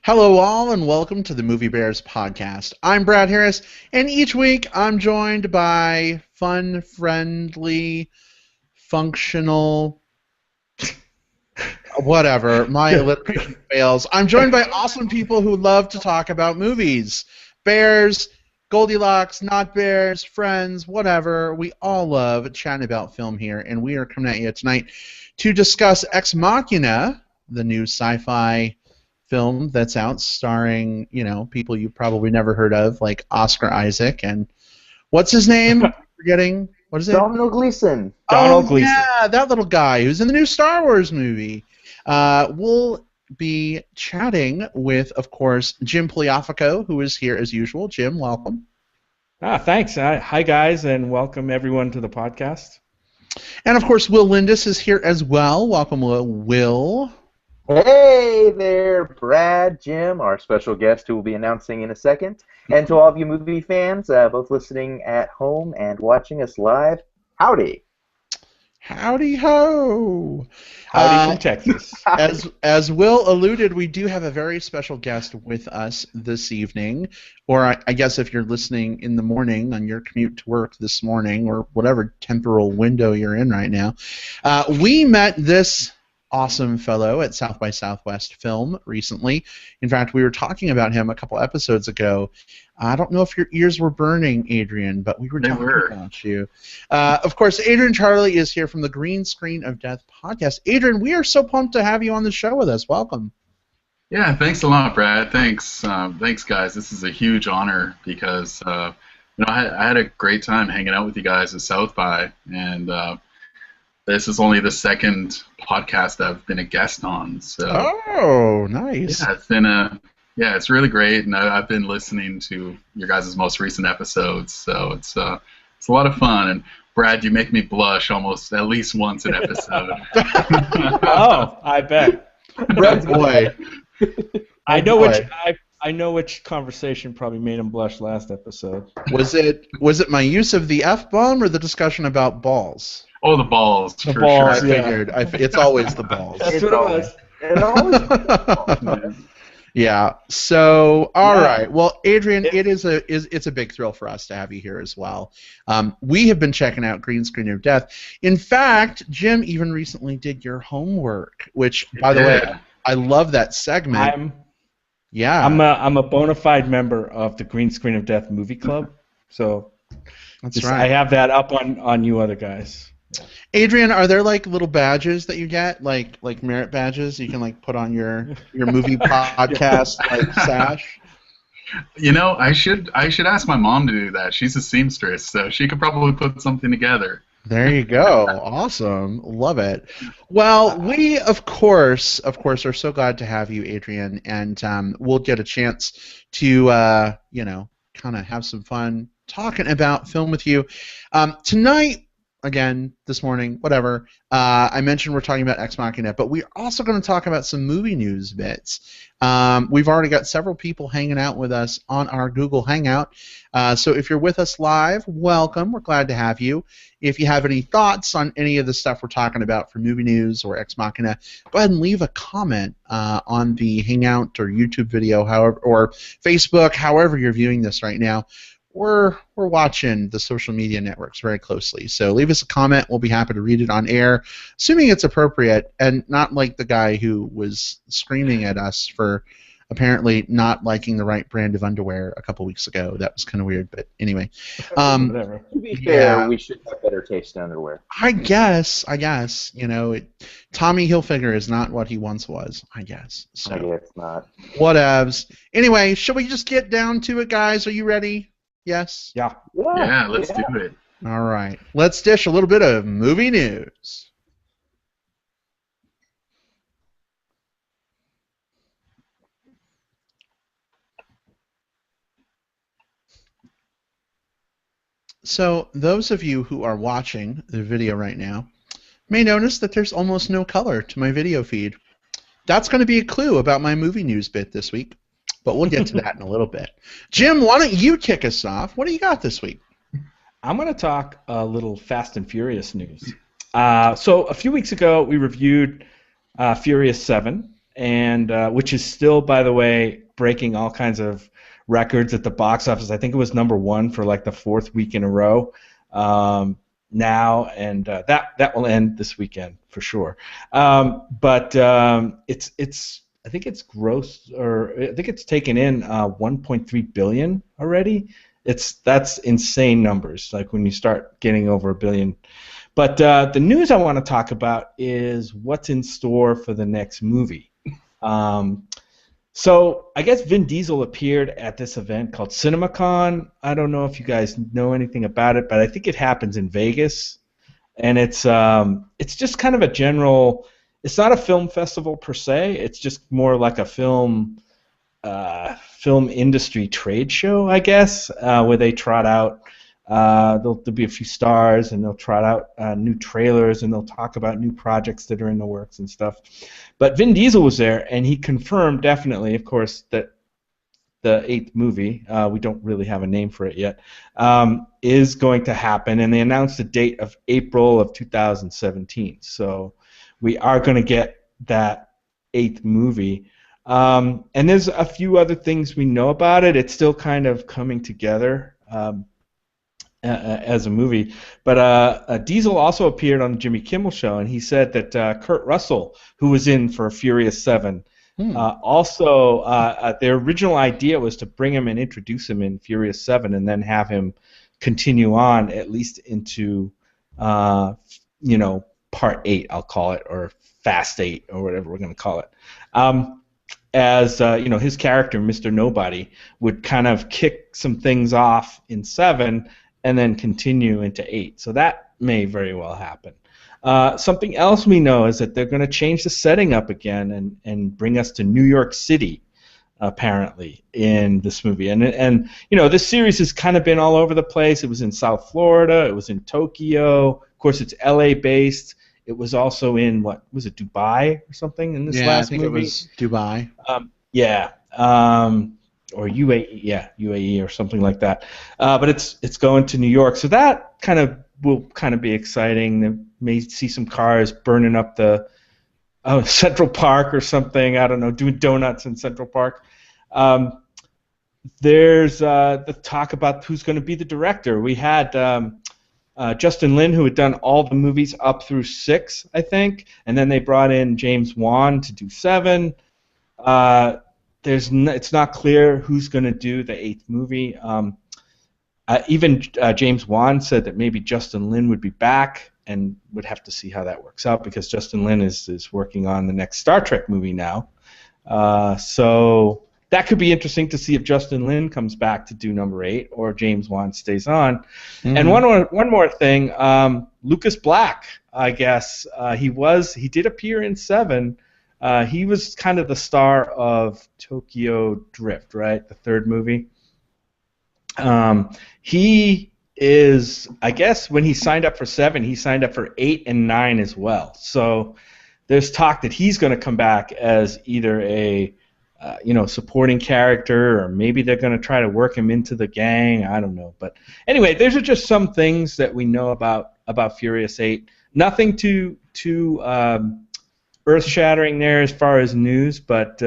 Hello, all, and welcome to the Movie Bears podcast. I'm Brad Harris, and each week I'm joined by fun, friendly, functional, whatever. My alliteration fails. I'm joined by awesome people who love to talk about movies. Bears, Goldilocks, not bears, friends, whatever. We all love chatting about film here, and we are coming at you tonight to discuss Ex Machina, the new sci-fi film that's out starring, people you've probably never heard of, like Oscar Isaac and what's his name? Forgetting. What is it? Donald Gleason. Oh, yeah, that little guy who's in the new Star Wars movie. We'll be chatting with, of course, Jim Pliafico, who is here as usual. Jim, welcome. Thanks. Hi, guys, and welcome everyone to the podcast. And, of course, Will Lindis is here as well. Welcome, Will. Hey there, Brad, Jim, our special guest who will be announcing in a second. And to all of you movie fans, both listening at home and watching us live, howdy. Howdy ho! Howdy from Texas. As Will alluded, we do have a very special guest with us this evening, or I guess if you're listening in the morning on your commute to work this morning, or whatever temporal window you're in right now. We met this awesome fellow at South by Southwest Film recently. In fact, we were talking about him a couple episodes ago. I don't know if your ears were burning, Adrian, but we were talking about you. Of course, Adrian Charlie is here from the Green Screen of Death podcast. Adrian, we are so pumped to have you on the show with us. Welcome. Yeah, thanks a lot, Brad. Thanks, guys. This is a huge honor because I had a great time hanging out with you guys at South by, and this is only the second podcast I've been a guest on. So. Oh, nice. Yeah, it's really great, and I've been listening to your guys' most recent episodes, so it's a lot of fun. And Brad, you make me blush almost at least once an episode. Oh, I bet. Brad's boy. I know which conversation probably made him blush last episode. Was it my use of the F-bomb or the discussion about balls? Oh, the balls. The balls, sure. yeah. I figured. It's always the balls. That's what it was. Yeah. So, all right. Well, Adrian, it's a big thrill for us to have you here as well. We have been checking out Green Screen of Death. In fact, Jim even recently did your homework, which, by the way, I love that segment. I'm a bona fide member of the Green Screen of Death movie club, so that's right. I have that up on you other guys. Adrian, are there like little badges that you get, like merit badges you can like put on your movie podcast like sash? I should ask my mom to do that. She's a seamstress, so she could probably put something together. There you go. Awesome. Love it. Well, we of course are so glad to have you, Adrian, and we'll get a chance to kind of have some fun talking about film with you tonight. Again, this morning, whatever. I mentioned we're talking about Ex Machina, but we're also going to talk about some movie news bits. We've already got several people hanging out with us on our Google Hangout. So if you're with us live, welcome. We're glad to have you. If you have any thoughts on any of the stuff we're talking about for movie news or Ex Machina, go ahead and leave a comment on the Hangout or YouTube video, or Facebook, however you're viewing this right now. We're watching the social media networks very closely, so leave us a comment. We'll be happy to read it on air, assuming it's appropriate and not like the guy who was screaming at us for apparently not liking the right brand of underwear a couple weeks ago. That was kind of weird, but anyway. To be fair, we should have better taste in underwear. I guess. Tommy Hilfiger is not what he once was, I guess. So. I guess not. Whatevs. Anyway, shall we just get down to it, guys? Are you ready? Yes? Yeah. Yeah, let's do it. All right. Let's dish a little bit of movie news. So, those of you who are watching the video right now may notice that there's almost no color to my video feed. That's going to be a clue about my movie news bit this week. But we'll get to that in a little bit. Jim, why don't you kick us off? What do you got this week? I'm going to talk a little Fast and Furious news. So a few weeks ago, we reviewed Furious 7, and which is still, by the way, breaking all kinds of records at the box office. I think it was #1 for like the 4th week in a row now, and that will end this weekend for sure. But it's I think it's gross, or I think it's taken in 1.3 billion already. That's insane numbers. Like when you start getting over $1 billion. But the news I want to talk about is what's in store for the next movie. So I guess Vin Diesel appeared at this event called CinemaCon. I don't know if you guys know anything about it, but I think it happens in Vegas, and it's just kind of a general. It's not a film festival per se. It's just more like a film industry trade show, I guess, where they trot out. There'll be a few stars, and they'll trot out new trailers, and they'll talk about new projects that are in the works and stuff. But Vin Diesel was there, and he confirmed definitely, of course, that the 8th movie, we don't really have a name for it yet, is going to happen, and they announced the date of April of 2017. So we are going to get that 8th movie. And there's a few other things we know about it. It's still kind of coming together as a movie. But Diesel also appeared on the Jimmy Kimmel Show, and he said that Kurt Russell, who was in for Furious 7, also their original idea was to bring him and introduce him in Furious 7 and then have him continue on at least into, Part 8, I'll call it, or Fast 8, or whatever we're going to call it. As his character, Mr. Nobody, would kind of kick some things off in 7 and then continue into 8. So that may very well happen. Something else we know is that they're going to change the setting up again and bring us to New York City, apparently, in this movie. And this series has kind of been all over the place. It was in South Florida. It was in Tokyo. Of course, it's LA based. It was also in, what was it, Dubai or something in this last movie? Yeah, I think it was Dubai. Or UAE or something like that. But it's going to New York, so that will be exciting. They may see some cars burning up the Central Park or something. I don't know, doing donuts in Central Park. There's the talk about who's going to be the director. We had Justin Lin, who had done all the movies up through 6, I think, and then they brought in James Wan to do 7. It's not clear who's going to do the 8th movie. Even James Wan said that maybe Justin Lin would be back, and would have to see how that works out, because Justin Lin is working on the next Star Trek movie now. So that could be interesting to see if Justin Lin comes back to do number 8 or James Wan stays on. Mm-hmm. And one more thing, Lucas Black, I guess, he did appear in 7. He was kind of the star of Tokyo Drift, right? The 3rd movie. He is, I guess, when he signed up for 7, he signed up for 8 and 9 as well. So there's talk that he's going to come back as either a supporting character, or maybe they're going to try to work him into the gang. I don't know. But anyway, those are just some things that we know about Furious 8. Nothing too earth-shattering there as far as news, but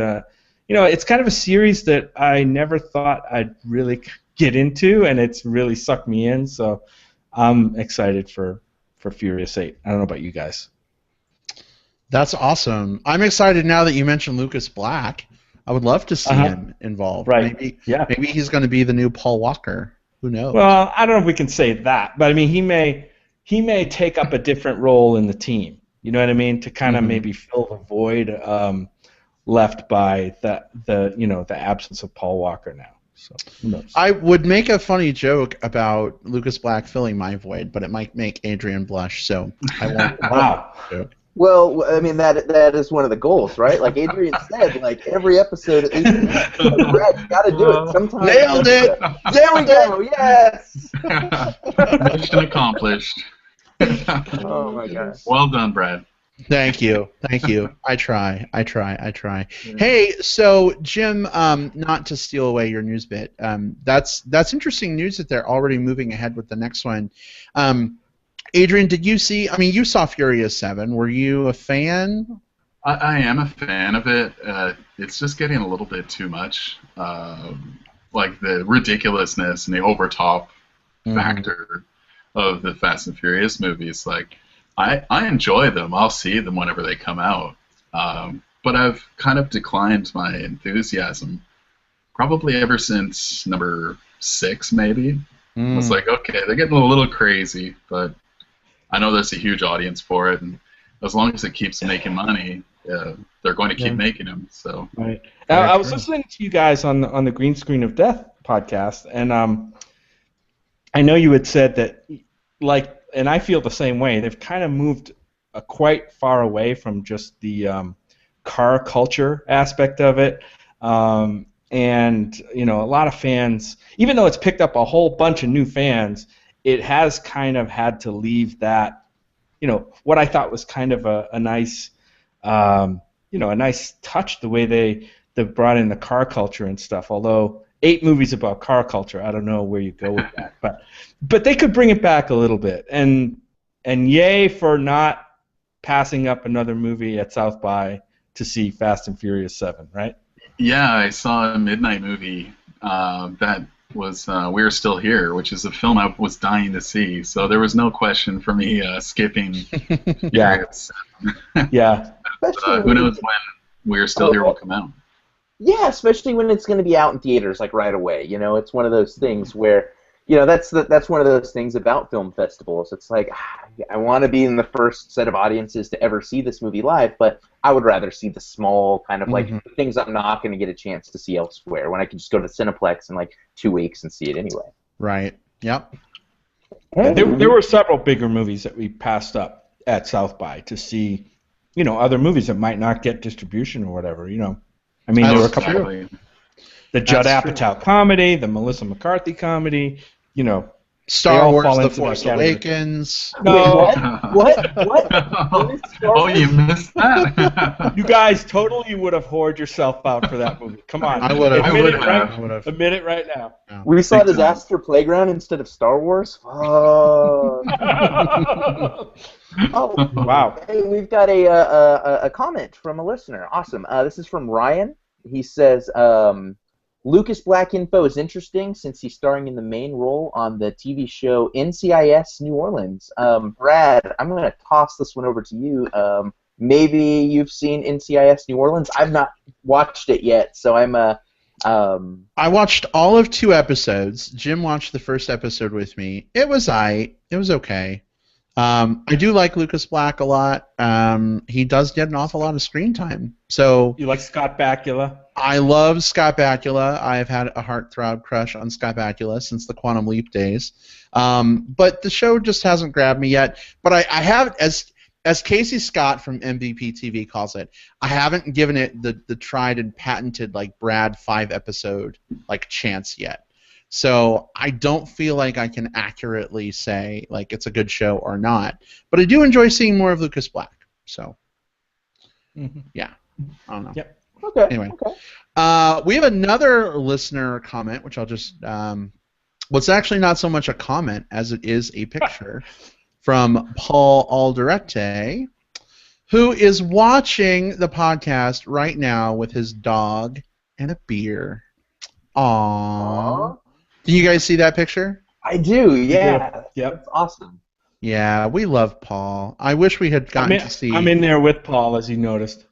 it's kind of a series that I never thought I'd really get into, and it's really sucked me in. So I'm excited for Furious 8. I don't know about you guys. That's awesome. I'm excited now that you mentioned Lucas Black. I would love to see him involved. Right. Maybe he's going to be the new Paul Walker. Who knows? Well, I don't know if we can say that, but I mean, he may take up a different role in the team. You know what I mean? To kind of maybe fill the void left by the absence of Paul Walker now. So who knows? I would make a funny joke about Lucas Black filling my void, but it might make Adrian blush, so I won't. Wow. Well, I mean, that is one of the goals, right? Like Adrian said, like every episode, Adrian, Brad, you got to do it. Sometimes nailed it. There we go. Yes. Mission accomplished. Oh my gosh. Well done, Brad. Thank you. I try. Hey, so Jim, not to steal away your news bit, that's interesting news that they're already moving ahead with the next one. Adrian, did you see? I mean, you saw Furious 7. Were you a fan? I am a fan of it. It's just getting a little bit too much. Like the ridiculousness and the overtop factor of the Fast and Furious movies. Like, I enjoy them. I'll see them whenever they come out. But I've kind of declined my enthusiasm probably ever since number 6, maybe. I was like, okay, they're getting a little crazy, but I know there's a huge audience for it, and as long as it keeps making money, they're going to keep making them. So. Right. I was listening to you guys on the Green Screen of Death podcast, and I know you had said that, like, and I feel the same way. They've kind of moved quite far away from just the car culture aspect of it. And, you know, a lot of fans, even though it's picked up a whole bunch of new fans, it has kind of had to leave that, you know, what I thought was kind of a nice, you know, a nice touch, the way they brought in the car culture and stuff. Although 8 movies about car culture, I don't know where you go with that. But they could bring it back a little bit. And yay for not passing up another movie at South by to see Fast and Furious 7, right? Yeah, I saw a midnight movie that was We're Still Here, which is a film I was dying to see. So there was no question for me skipping Furious 7. Yeah. Who knows when We're Still Here will come out. Yeah, especially when it's going to be out in theaters like right away. You know, it's one of those things where, you know, that's one of those things about film festivals. It's like, I want to be in the first set of audiences to ever see this movie live, but I would rather see the small kind of like things I'm not going to get a chance to see elsewhere, when I can just go to Cineplex in like 2 weeks and see it anyway. Right. Yep. Hey. There were several bigger movies that we passed up at South by to see, you know, other movies that might not get distribution or whatever, you know. I mean, there were a couple of the Judd Apatow comedy, the Melissa McCarthy comedy, you know. Star Wars: The Force Awakens. No. What? Oh, you missed that. You guys totally would have whored yourself out for that movie. Come on. I would have. Admit it right now. Yeah. We saw Disaster Playground instead of Star Wars? Oh, wow. Hey, we've got a comment from a listener. Awesome. This is from Ryan. He says, Lucas Black info is interesting since he's starring in the main role on the TV show NCIS New Orleans. Brad, I'm going to toss this one over to you. Maybe you've seen NCIS New Orleans. I've not watched it yet, so I watched all of 2 episodes. Jim watched the first episode with me. It was it was okay. I do like Lucas Black a lot. He does get an awful lot of screen time. So you like Scott Bakula? I love Scott Bakula. I've had a heartthrob crush on Scott Bakula since the Quantum Leap days. But the show just hasn't grabbed me yet. But I have, as Casey Scott from MBP TV calls it, I haven't given it the tried and patented like Brad 5-episode like chance yet. So I don't feel like I can accurately say like it's a good show or not. But I do enjoy seeing more of Lucas Black. So yeah, I don't know. Yep. Okay. Anyway, we have another listener comment, which I'll just well, it's actually not so much a comment as it is a picture from Paul Alderete, who is watching the podcast right now with his dog and a beer. Aww. Do you guys see that picture? I do, yeah. Yep. That's awesome. Yeah, we love Paul. I wish we had gotten to see... I'm in there with Paul, as he noticed.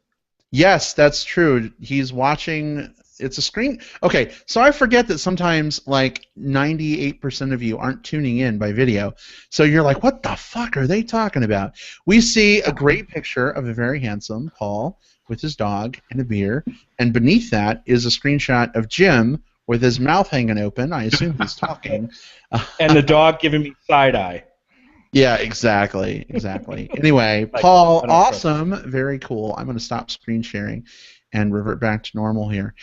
Yes, that's true. He's watching... It's a screen... Okay, so I forget that sometimes, like, 98% of you aren't tuning in by video. So you're like, what the fuck are they talking about? We see a great picture of a very handsome Paul with his dog and a beer, and beneath that is a screenshot of Jim with his mouth hanging open. I assume he's talking. And the dog giving me side-eye. Yeah, exactly. Anyway, Paul, awesome. Very cool. I'm going to stop screen sharing and revert back to normal here.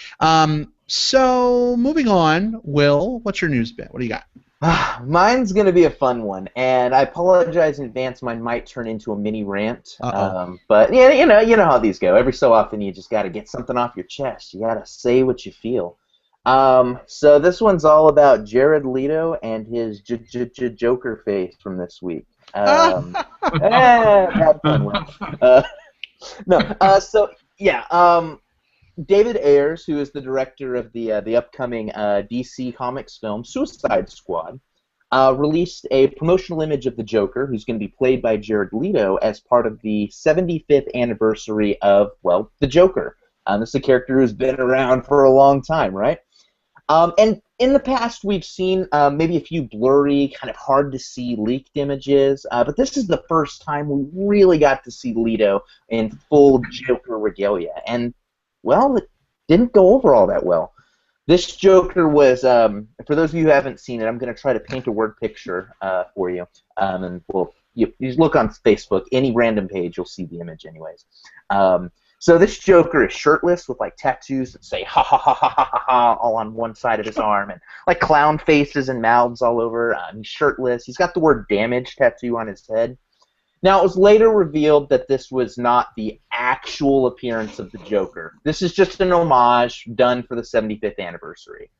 So, moving on, Will, what's your news bit? What do you got? Mine's going to be a fun one, and I apologize in advance. Mine might turn into a mini rant. But, yeah, you know how these go. Every so often you just got to get something off your chest. You got to say what you feel. So this one's all about Jared Leto and his Joker face from this week. Bad fun one. No. David Ayers, who is the director of the upcoming DC Comics film Suicide Squad, released a promotional image of the Joker, who's going to be played by Jared Leto, as part of the 75th anniversary of, well, the Joker. This is a character who's been around for a long time, right? And in the past, we've seen maybe a few blurry, kind of hard-to-see leaked images, but this is the first time we really got to see Leto in full Joker regalia. And, well, it didn't go over all that well. This Joker was, for those of you who haven't seen it, I'm going to try to paint a word picture for you. And you look on Facebook, any random page, you'll see the image anyways. So this Joker is shirtless with like tattoos that say ha ha ha ha ha ha ha all on one side of his arm, and like clown faces and mouths all over. He's shirtless. He's got the word damage tattoo on his head. Now, it was later revealed that this was not the actual appearance of the Joker. This is just an homage done for the 75th anniversary.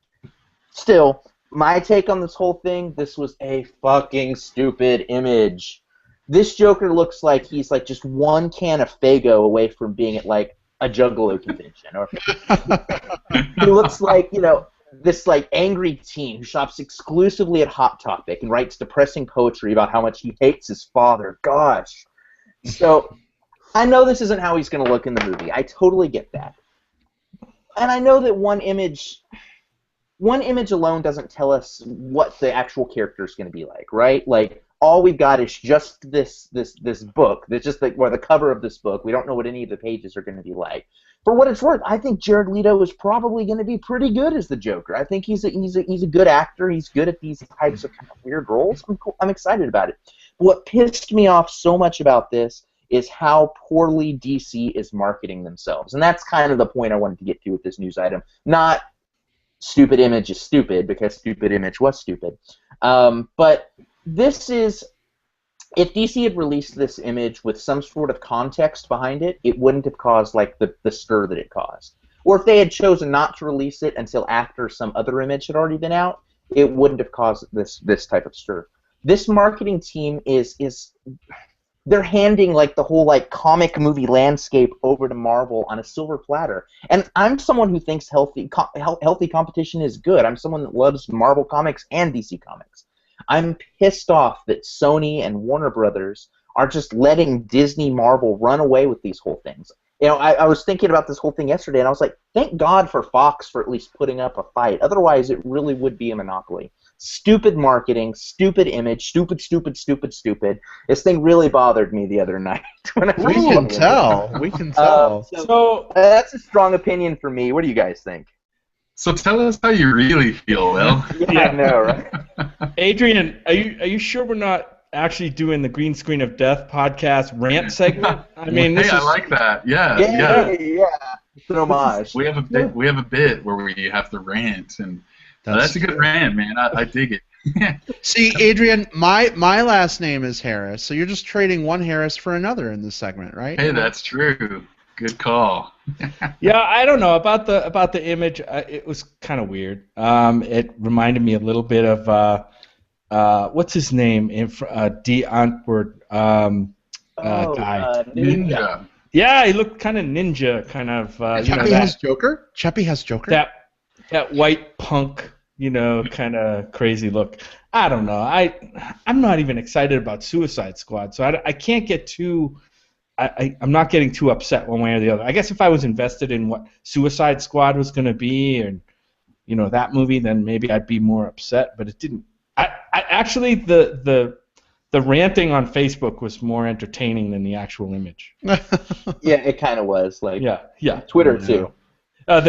Still, my take on this whole thing, this was a fucking stupid image. This Joker looks like he's like just one can of Faygo away from being at like a Juggalo convention. Or he looks like, this like angry teen who shops exclusively at Hot Topic and writes depressing poetry about how much he hates his father. Gosh. So I know this isn't how he's going to look in the movie. I totally get that. And I know that one image alone doesn't tell us what the actual character is going to be like, right? Like, all we've got is just this book. That's just the cover of this book. We don't know what any of the pages are going to be like. For what it's worth, I think Jared Leto is probably going to be pretty good as the Joker. I think he's a good actor. He's good at these types of kind of weird roles. I'm excited about it. But what pissed me off so much about this is how poorly DC is marketing themselves. And that's kind of the point I wanted to get to with this news item. Not stupid image is stupid, because stupid image was stupid. But this is, if DC had released this image with some sort of context behind it, it wouldn't have caused like the stir that it caused. Or if they had chosen not to release it until after some other image had already been out, it wouldn't have caused this type of stir. This marketing team is they're handing like the whole like comic movie landscape over to Marvel on a silver platter. And I'm someone who thinks healthy competition is good. I'm someone that loves Marvel Comics and DC Comics. I'm pissed off that Sony and Warner Brothers are just letting Disney Marvel run away with these whole things. I was thinking about this whole thing yesterday, and I was like, thank God for Fox for at least putting up a fight. Otherwise, it really would be a monopoly. Stupid marketing, stupid image, stupid. This thing really bothered me the other night. We can tell. So that's a strong opinion for me. What do you guys think? So tell us how you really feel, Will. Yeah, I know, right? Adrian, are you sure we're not actually doing the Green Screen of Death podcast rant segment? I mean, I like that. Yeah. It's an homage. We have a bit where we have to rant, and that's a good rant, man. I dig it. See, Adrian, my last name is Harris, so you're just trading one Harris for another in this segment, right? Hey, that's true. Good call. Yeah, I don't know about the image. It was kind of weird. It reminded me a little bit of what's his name in D. Antwoord guy. Ninja. Yeah, he looked kind of ninja, kind of. Chappie has Joker. Chappie has Joker. That white punk, kind of crazy look. I don't know. I'm not even excited about Suicide Squad, so I can't get too. I'm not getting too upset one way or the other. I guess if I was invested in what Suicide Squad was going to be, and that movie, then maybe I'd be more upset. But it didn't. Actually, the ranting on Facebook was more entertaining than the actual image. Yeah, it kind of was. Like yeah. Twitter too. The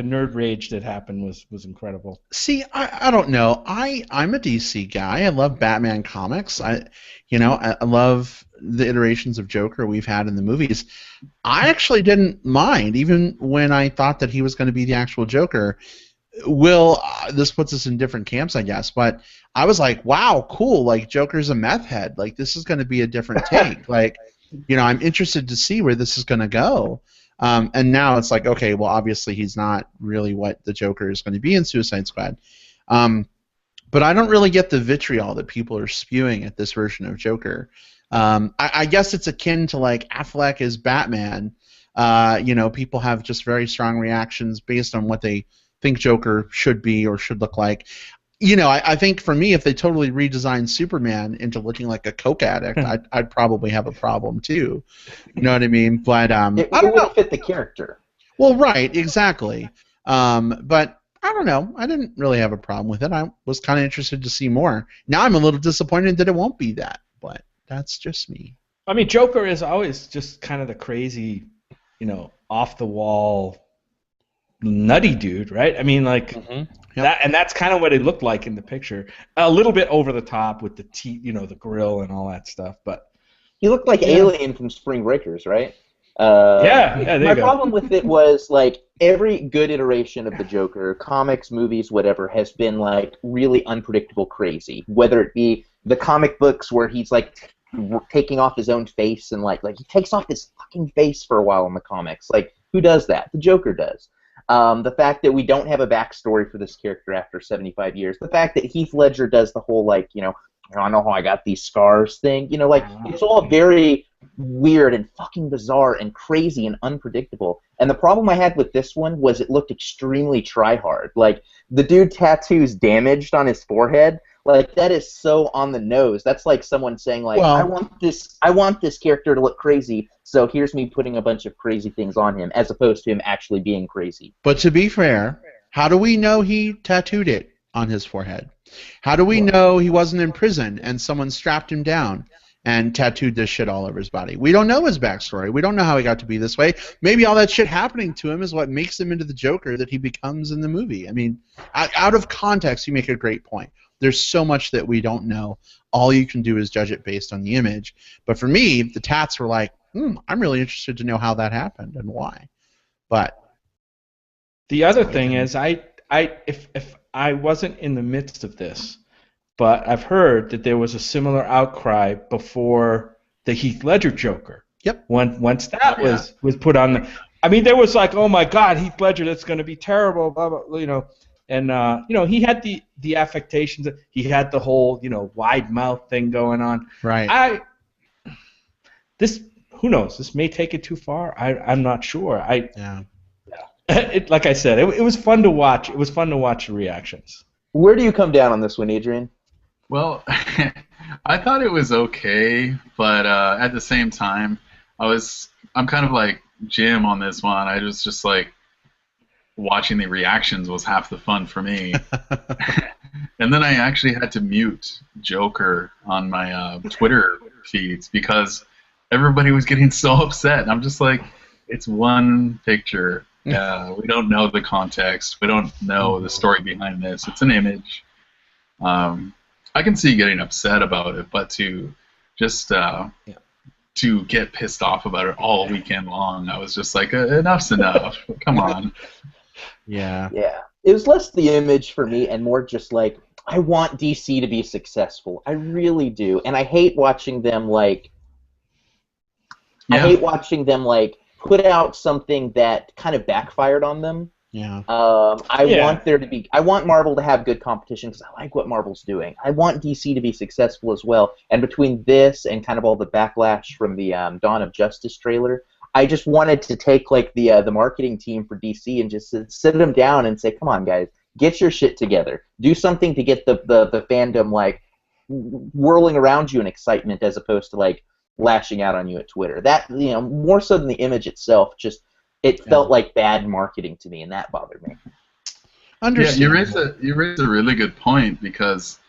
nerd rage that happened was incredible. See, I don't know. I'm a DC guy. I love Batman comics. I love the iterations of Joker we've had in the movies. I actually didn't mind, even when I thought that he was going to be the actual Joker. This puts us in different camps, I guess, but I was like, wow, cool. Like, Joker's a meth head. Like, this is going to be a different take. Like, I'm interested to see where this is going to go. And now it's like, okay, well, obviously he's not really what the Joker is going to be in Suicide Squad. but I don't really get the vitriol that people are spewing at this version of Joker. I guess it's akin to like Affleck as Batman. People have just very strong reactions based on what they think Joker should be or should look like. I think for me, if they totally redesigned Superman into looking like a coke addict, I'd probably have a problem too. You know what I mean? But It I don't know. wouldn't fit the character. Well, right, exactly. But I don't know. I didn't really have a problem with it. I was kind of interested to see more. Now I'm a little disappointed that it won't be that, but that's just me. I mean, Joker is always just kind of the crazy, off the wall, nutty dude, right? I mean, like that, and that's kind of what it looked like in the picture. A little bit over the top with the teeth, the grill and all that stuff, but he looked like Alien from Spring Breakers, right? There my you go. problem with it was like every good iteration of the Joker, comics, movies, whatever, has been like really unpredictable, crazy. Whether it be the comic books where he's like taking off his own face and like he takes off his fucking face for a while in the comics. Like, who does that? The Joker does. The fact that we don't have a backstory for this character after 75 years. The fact that Heath Ledger does the whole like, I don't know how I got these scars thing. It's all very weird and fucking bizarre and crazy and unpredictable. And the problem I had with this one was it looked extremely try-hard. Like, the dude tattoos damaged on his forehead. Like, that is so on the nose. That's like someone saying, like, I want this character to look crazy, so here's me putting a bunch of crazy things on him, as opposed to him actually being crazy. But to be fair, how do we know he tattooed it on his forehead? How do we know he wasn't in prison and someone strapped him down and tattooed this shit all over his body? We don't know his backstory. We don't know how he got to be this way. Maybe all that shit happening to him is what makes him into the Joker that he becomes in the movie. I mean, out of context, you make a great point. There's so much that we don't know. All you can do is judge it based on the image. But for me, the tats were like, I'm really interested to know how that happened and why. But the other thing is, if I wasn't in the midst of this, but I've heard that there was a similar outcry before the Heath Ledger Joker. Yep. Once that was put on the, I mean, there was like, oh my God, Heath Ledger, that's going to be terrible, blah blah, and he had the affectations. He had the whole wide mouth thing going on. Right. Who knows? This may take it too far. I'm not sure. Yeah. Like I said, it was fun to watch. It was fun to watch the reactions. Where do you come down on this one, Adrian? Well, I thought it was okay, but at the same time, I'm kind of like Jim on this one. I was just like, watching the reactions was half the fun for me. And then I actually had to mute Joker on my Twitter feeds because everybody was getting so upset. And I'm just like, it's one picture. We don't know the context. We don't know the story behind this. It's an image. I can see getting upset about it, but to just to get pissed off about it all weekend long, I was just like, enough's enough. Come on. Yeah. Yeah. It was less the image for me and more just like, I want DC to be successful. I really do. And I hate watching them put out something that kind of backfired on them. Yeah. I want Marvel to have good competition because I like what Marvel's doing. I want DC to be successful as well. And between this and kind of all the backlash from the Dawn of Justice trailer, I just wanted to take like the marketing team for DC and just sit them down and say, come on, guys, get your shit together. Do something to get the fandom like whirling around you in excitement as opposed to like lashing out on you at Twitter. That, more so than the image itself, just it felt like bad marketing to me, and that bothered me. Yeah, you raised a really good point because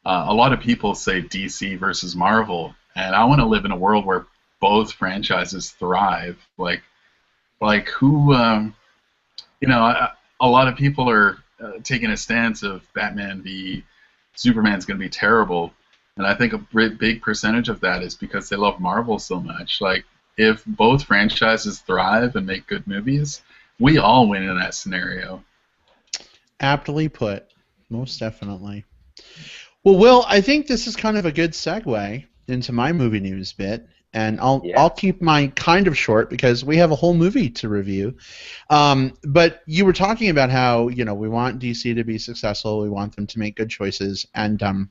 a lot of people say DC versus Marvel, and I want to live in a world where both franchises thrive. Like who, a lot of people are taking a stance of Batman v Superman's going to be terrible, and I think a big percentage of that is because they love Marvel so much. Like, if both franchises thrive and make good movies, we all win in that scenario. Aptly put. Most definitely. Well, Will, I think this is kind of a good segue into my movie news bit. and I'll Yeah. I'll keep mine kind of short because we have a whole movie to review. But you were talking about how we want DC to be successful, we want them to make good choices, and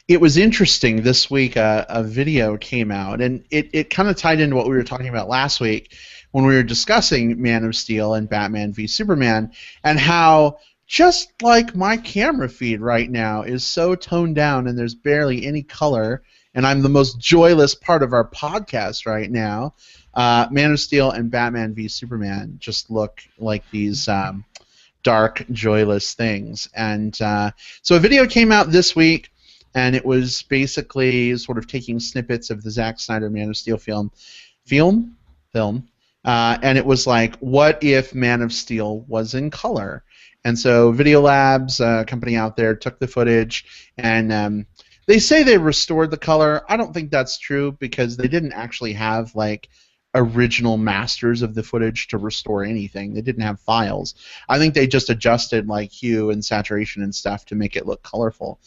it was interesting this week. A video came out, and it kind of tied into what we were talking about last week when we were discussing Man of Steel and Batman v Superman, and how just like my camera feed right now is so toned down and there's barely any color, and I'm the most joyless part of our podcast right now. Man of Steel and Batman v Superman just look like these dark, joyless things. And so a video came out this week, and it was basically sort of taking snippets of the Zack Snyder Man of Steel film, and it was like, what if Man of Steel was in color? And so Video Labs, a company out there, took the footage, and they say they restored the color. I don't think that's true because they didn't actually have like original masters of the footage to restore anything. They didn't have files. I think they just adjusted like hue and saturation and stuff to make it look colorful.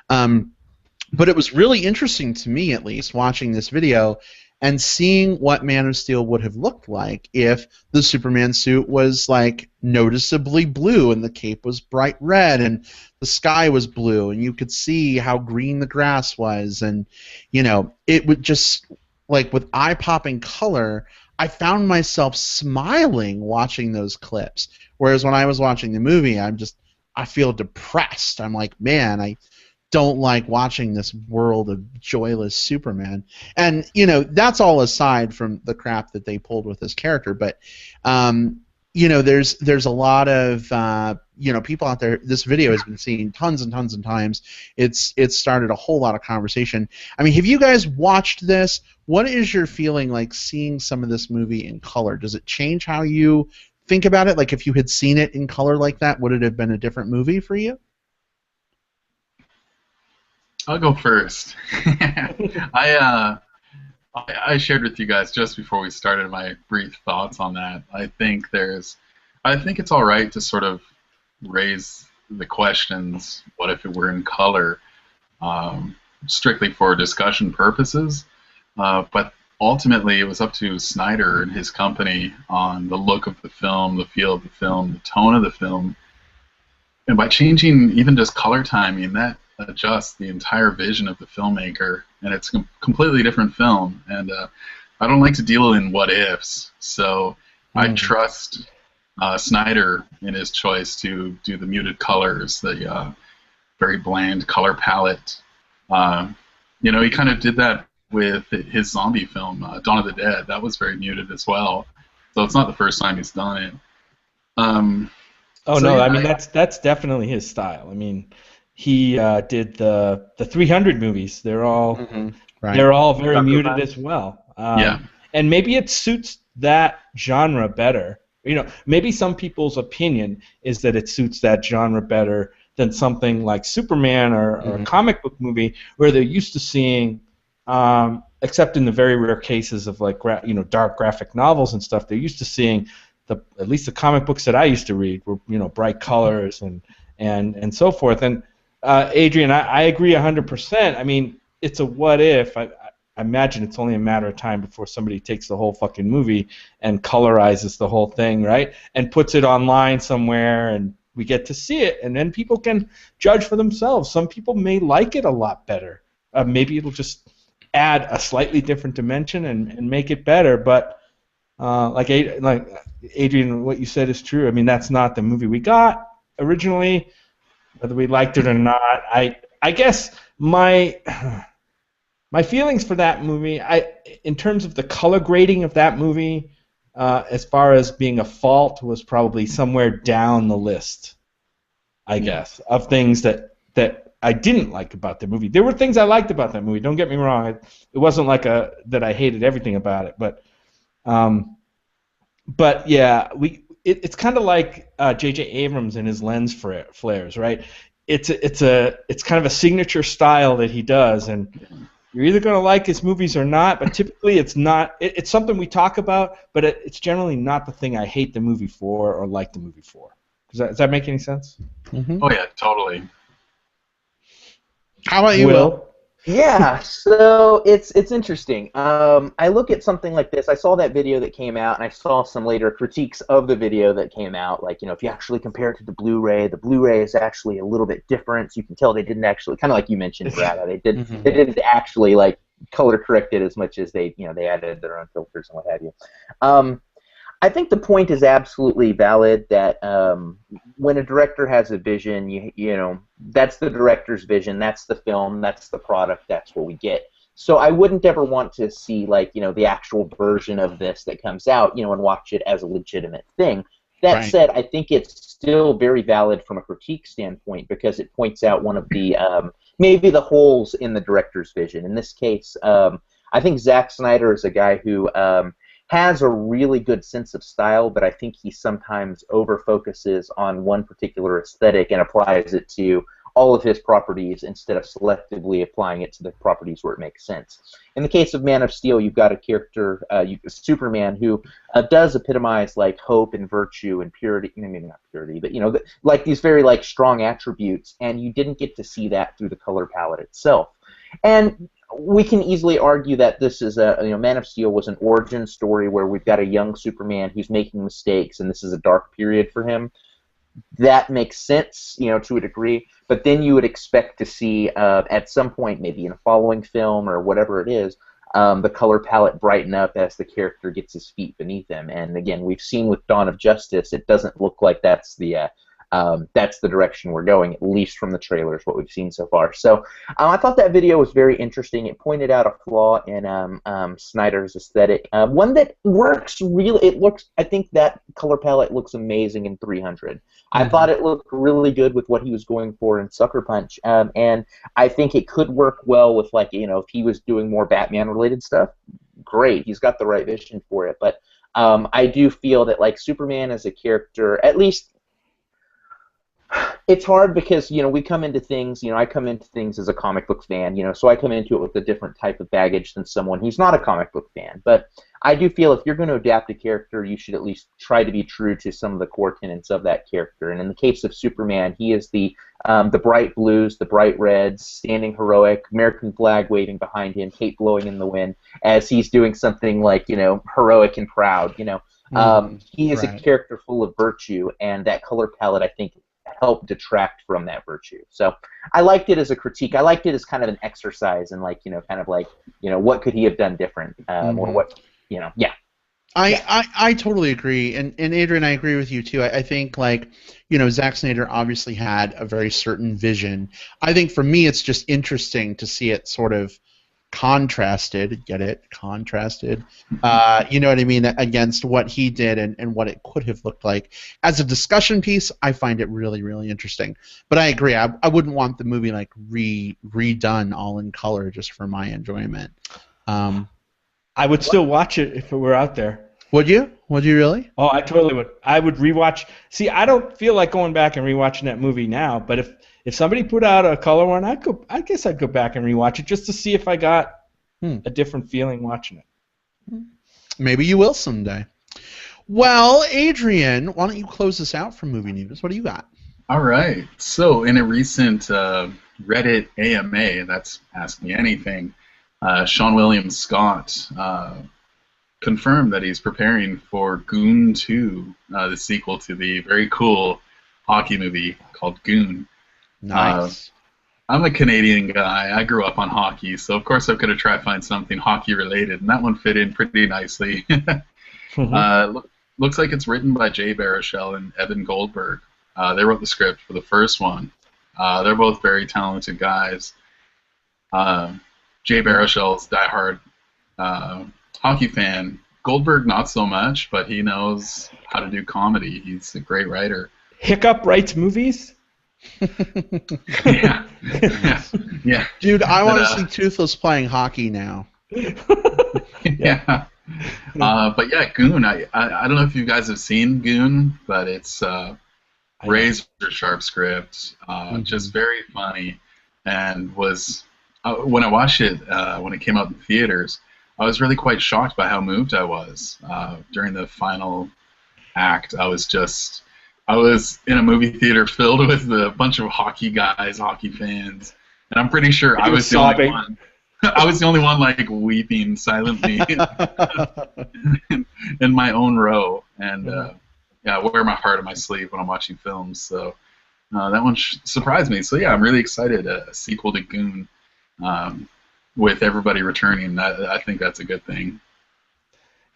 But it was really interesting to me, at least, watching this video and seeing what Man of Steel would have looked like if the Superman suit was like noticeably blue and the cape was bright red and the sky was blue and you could see how green the grass was, and it would just, like, with eye-popping color, I found myself smiling watching those clips. Whereas when I was watching the movie, I feel depressed. I'm like, man, I don't like watching this world of joyless Superman. And that's all aside from the crap that they pulled with this character. But there's a lot of people out there. This video has been seen tons and tons of times. It's started a whole lot of conversation. I mean, have you guys watched this? What is your feeling like seeing some of this movie in color? Does it change how you think about it? Like, if you had seen it in color like that, would it have been a different movie for you? I'll go first. I shared with you guys just before we started my brief thoughts on that. I think it's all right to sort of raise the questions, what if it were in color, strictly for discussion purposes. But ultimately, it was up to Snyder and his company on the look of the film, the feel of the film, the tone of the film. And by changing even just color timing, that adjusts the entire vision of the filmmaker, and it's a completely different film. And I don't like to deal in what ifs, so I trust Snyder in his choice to do the muted colors, the very bland color palette. He kind of did that with his zombie film, Dawn of the Dead. That was very muted as well, so it's not the first time he's done it. I mean, that's definitely his style. I mean, he did the 300 movies. They're all they're all very muted as well. And maybe it suits that genre better. Maybe some people's opinion is that it suits that genre better than something like Superman or a comic book movie where they're used to seeing, except in the very rare cases of like dark graphic novels and stuff, they're used to seeing at least the comic books that I used to read were bright colors and so forth. And Adrian, I agree 100%. I mean, it's a what if. I imagine it's only a matter of time before somebody takes the whole fucking movie and colorizes the whole thing, right? And puts it online somewhere, and we get to see it, and then people can judge for themselves. Some people may like it a lot better. Maybe it'll just add a slightly different dimension and make it better. But like Adrian, what you said is true. I mean, that's not the movie we got originally, whether we liked it or not. I guess my feelings for that movie, in terms of the color grading of that movie, as far as being a fault, was probably somewhere down the list, I guess, of things that I didn't like about the movie. There were things I liked about that movie. Don't get me wrong. It wasn't like that I hated everything about it, but yeah, it's kind of like J.J. Abrams and his lens flares, right? It's kind of a signature style that he does, and you're either going to like his movies or not, but typically it's not. It's something we talk about, but it's generally not the thing I hate the movie for or like the movie for. Does that make any sense? Oh yeah, totally. How about you, Will? Yeah, so it's interesting. I look at something like this. I saw that video that came out, and I saw some later critiques of the video that came out. Like, if you actually compare it to the Blu-ray is actually a little bit different. So you can tell they didn't actually, kind of like you mentioned, Brad. They didn't actually like color correct it as much as they added their own filters and what have you. I think the point is absolutely valid that when a director has a vision, that's the director's vision, that's the film, that's the product, that's what we get. So I wouldn't ever want to see the actual version of this that comes out, and watch it as a legitimate thing. That said, I think it's still very valid from a critique standpoint because it points out one of the maybe the holes in the director's vision. In this case, I think Zack Snyder is a guy who has a really good sense of style, but I think he sometimes over-focuses on one particular aesthetic and applies it to all of his properties instead of selectively applying it to the properties where it makes sense. In the case of Man of Steel, you've got a character, Superman, who does epitomize like hope and virtue and purity, maybe not purity, but like these very strong attributes, and you didn't get to see that through the color palette itself. And we can easily argue that this is Man of Steel was an origin story where we've got a young Superman who's making mistakes, and this is a dark period for him. That makes sense, to a degree. But then you would expect to see at some point, maybe in a following film or whatever it is, the color palette brighten up as the character gets his feet beneath him. And again, we've seen with Dawn of Justice, it doesn't look like that's the direction we're going, at least from the trailers, what we've seen so far. So I thought that video was very interesting. It pointed out a flaw in Snyder's aesthetic. One that works really, I think that color palette looks amazing in 300. I thought it looked really good with what he was going for in Sucker Punch. And I think it could work well with, if he was doing more Batman-related stuff, great. He's got the right vision for it. But I do feel that, Superman as a character, at least, it's hard because we come into things. I come into things as a comic book fan. So I come into it with a different type of baggage than someone who's not a comic book fan. But I do feel if you're going to adapt a character, you should at least try to be true to some of the core tenets of that character. And in the case of Superman, he is the bright blues, the bright reds, standing heroic, American flag waving behind him, cape blowing in the wind, as he's doing something heroic and proud. He is a character full of virtue, and that color palette, I think, help detract from that virtue. So I liked it as a critique. I liked it as kind of an exercise in what could he have done different, or what, yeah. I totally agree, and Adrian, I agree with you too. I think Zack Snyder obviously had a very certain vision. I think for me, it's just interesting to see it sort of contrasted, get it? Contrasted, you know what I mean, against what he did and what it could have looked like. As a discussion piece, I find it really, really interesting. But I agree, I wouldn't want the movie redone all in color just for my enjoyment. I would still watch it if it were out there. Would you? Would you really? Oh, I totally would. I would rewatch. See, I don't feel like going back and rewatching that movie now, but if somebody put out a color one, I guess I'd go back and rewatch it just to see if I got a different feeling watching it. Maybe you will someday. Well, Adrian, why don't you close this out for movie news? What do you got? All right. So in a recent Reddit AMA, that's Ask Me Anything, Sean William Scott confirmed that he's preparing for Goon 2, the sequel to the very cool hockey movie called Goon. Nice. I'm a Canadian guy. I grew up on hockey, so of course I've got to try to find something hockey-related, and that one fit in pretty nicely. Looks like it's written by Jay Baruchel and Evan Goldberg. They wrote the script for the first one. They're both very talented guys. Jay Baruchel's diehard hockey fan. Goldberg not so much, but he knows how to do comedy. He's a great writer. Hiccup writes movies? Yeah. Dude, I want to see Toothless playing hockey now. Yeah. But yeah, Goon. I don't know if you guys have seen Goon, but it's razor sharp script, just very funny, and was when I watched it when it came out in theaters, I was really quite shocked by how moved I was during the final act. I was in a movie theater filled with a bunch of hockey guys, hockey fans, and I'm pretty sure I was the only one. I was the only one like weeping silently in my own row, and yeah, I wear my heart on my sleeve when I'm watching films. So that one surprised me. So yeah, I'm really excited. A sequel to Goon, with everybody returning. I think that's a good thing.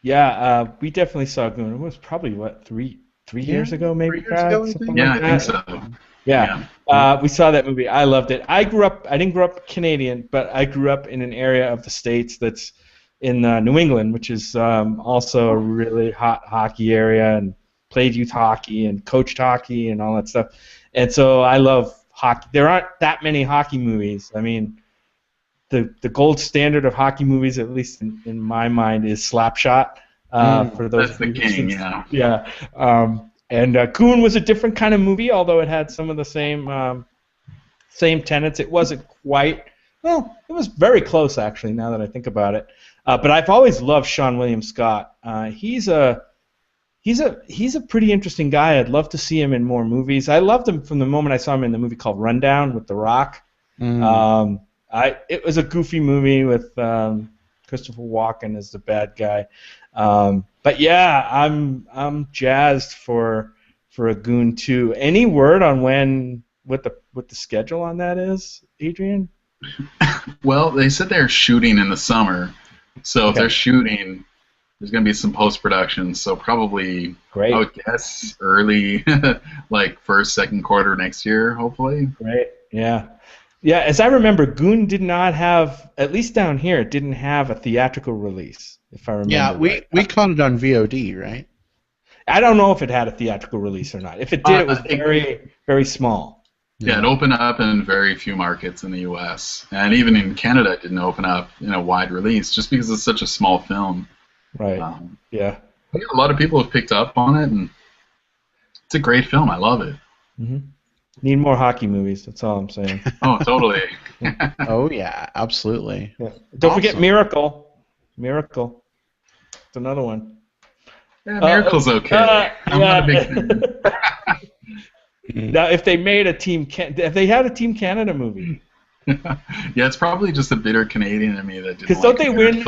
Yeah, we definitely saw Goon. It was probably what three years ago, maybe. 3 years ago, I something think. like Yeah, I that. think so. Yeah. We saw that movie. I loved it. I didn't grow up Canadian, but I grew up in an area of the States that's in New England, which is also a really hot hockey area, and played youth hockey and coached hockey and all that stuff. And so I love hockey. There aren't that many hockey movies. I mean, the gold standard of hockey movies, at least in my mind, is Slapshot. For those That's the king, yeah. Yeah. And Goon was a different kind of movie, although it had some of the same tenets. It wasn't quite, well, it was very close, actually, now that I think about it. But I've always loved Sean William Scott. He's a pretty interesting guy. I'd love to see him in more movies. I loved him from the moment I saw him in the movie called Rundown with The Rock. It was a goofy movie with Christopher Walken as the bad guy. But yeah, I'm jazzed for a Goon 2. Any word on what the schedule on that is, Adrian? Well, they said they're shooting in the summer, so if they're shooting, there's going to be some post-production, so probably, Great. I would guess, early, like first, second quarter next year, hopefully. Great, yeah. Yeah, as I remember, Goon did not have, at least down here, it didn't have a theatrical release, if I remember right. we caught it on VOD, right? I don't know if it had a theatrical release or not. If it did, it was very, very small. Yeah, it opened up in very few markets in the U.S., and even in Canada it didn't open up in a wide release, just because it's such a small film. Right, yeah. A lot of people have picked up on it, and it's a great film. I love it. Mm-hmm. Need more hockey movies, that's all I'm saying. Oh, totally. Oh, yeah, absolutely. Yeah. Don't forget Miracle. Miracle. It's another one. Yeah, Miracle's okay. I'm not a big fan. Now, if they made if they had a Team Canada movie. Yeah, it's probably just a bitter Canadian in me that didn't. Because don't they win?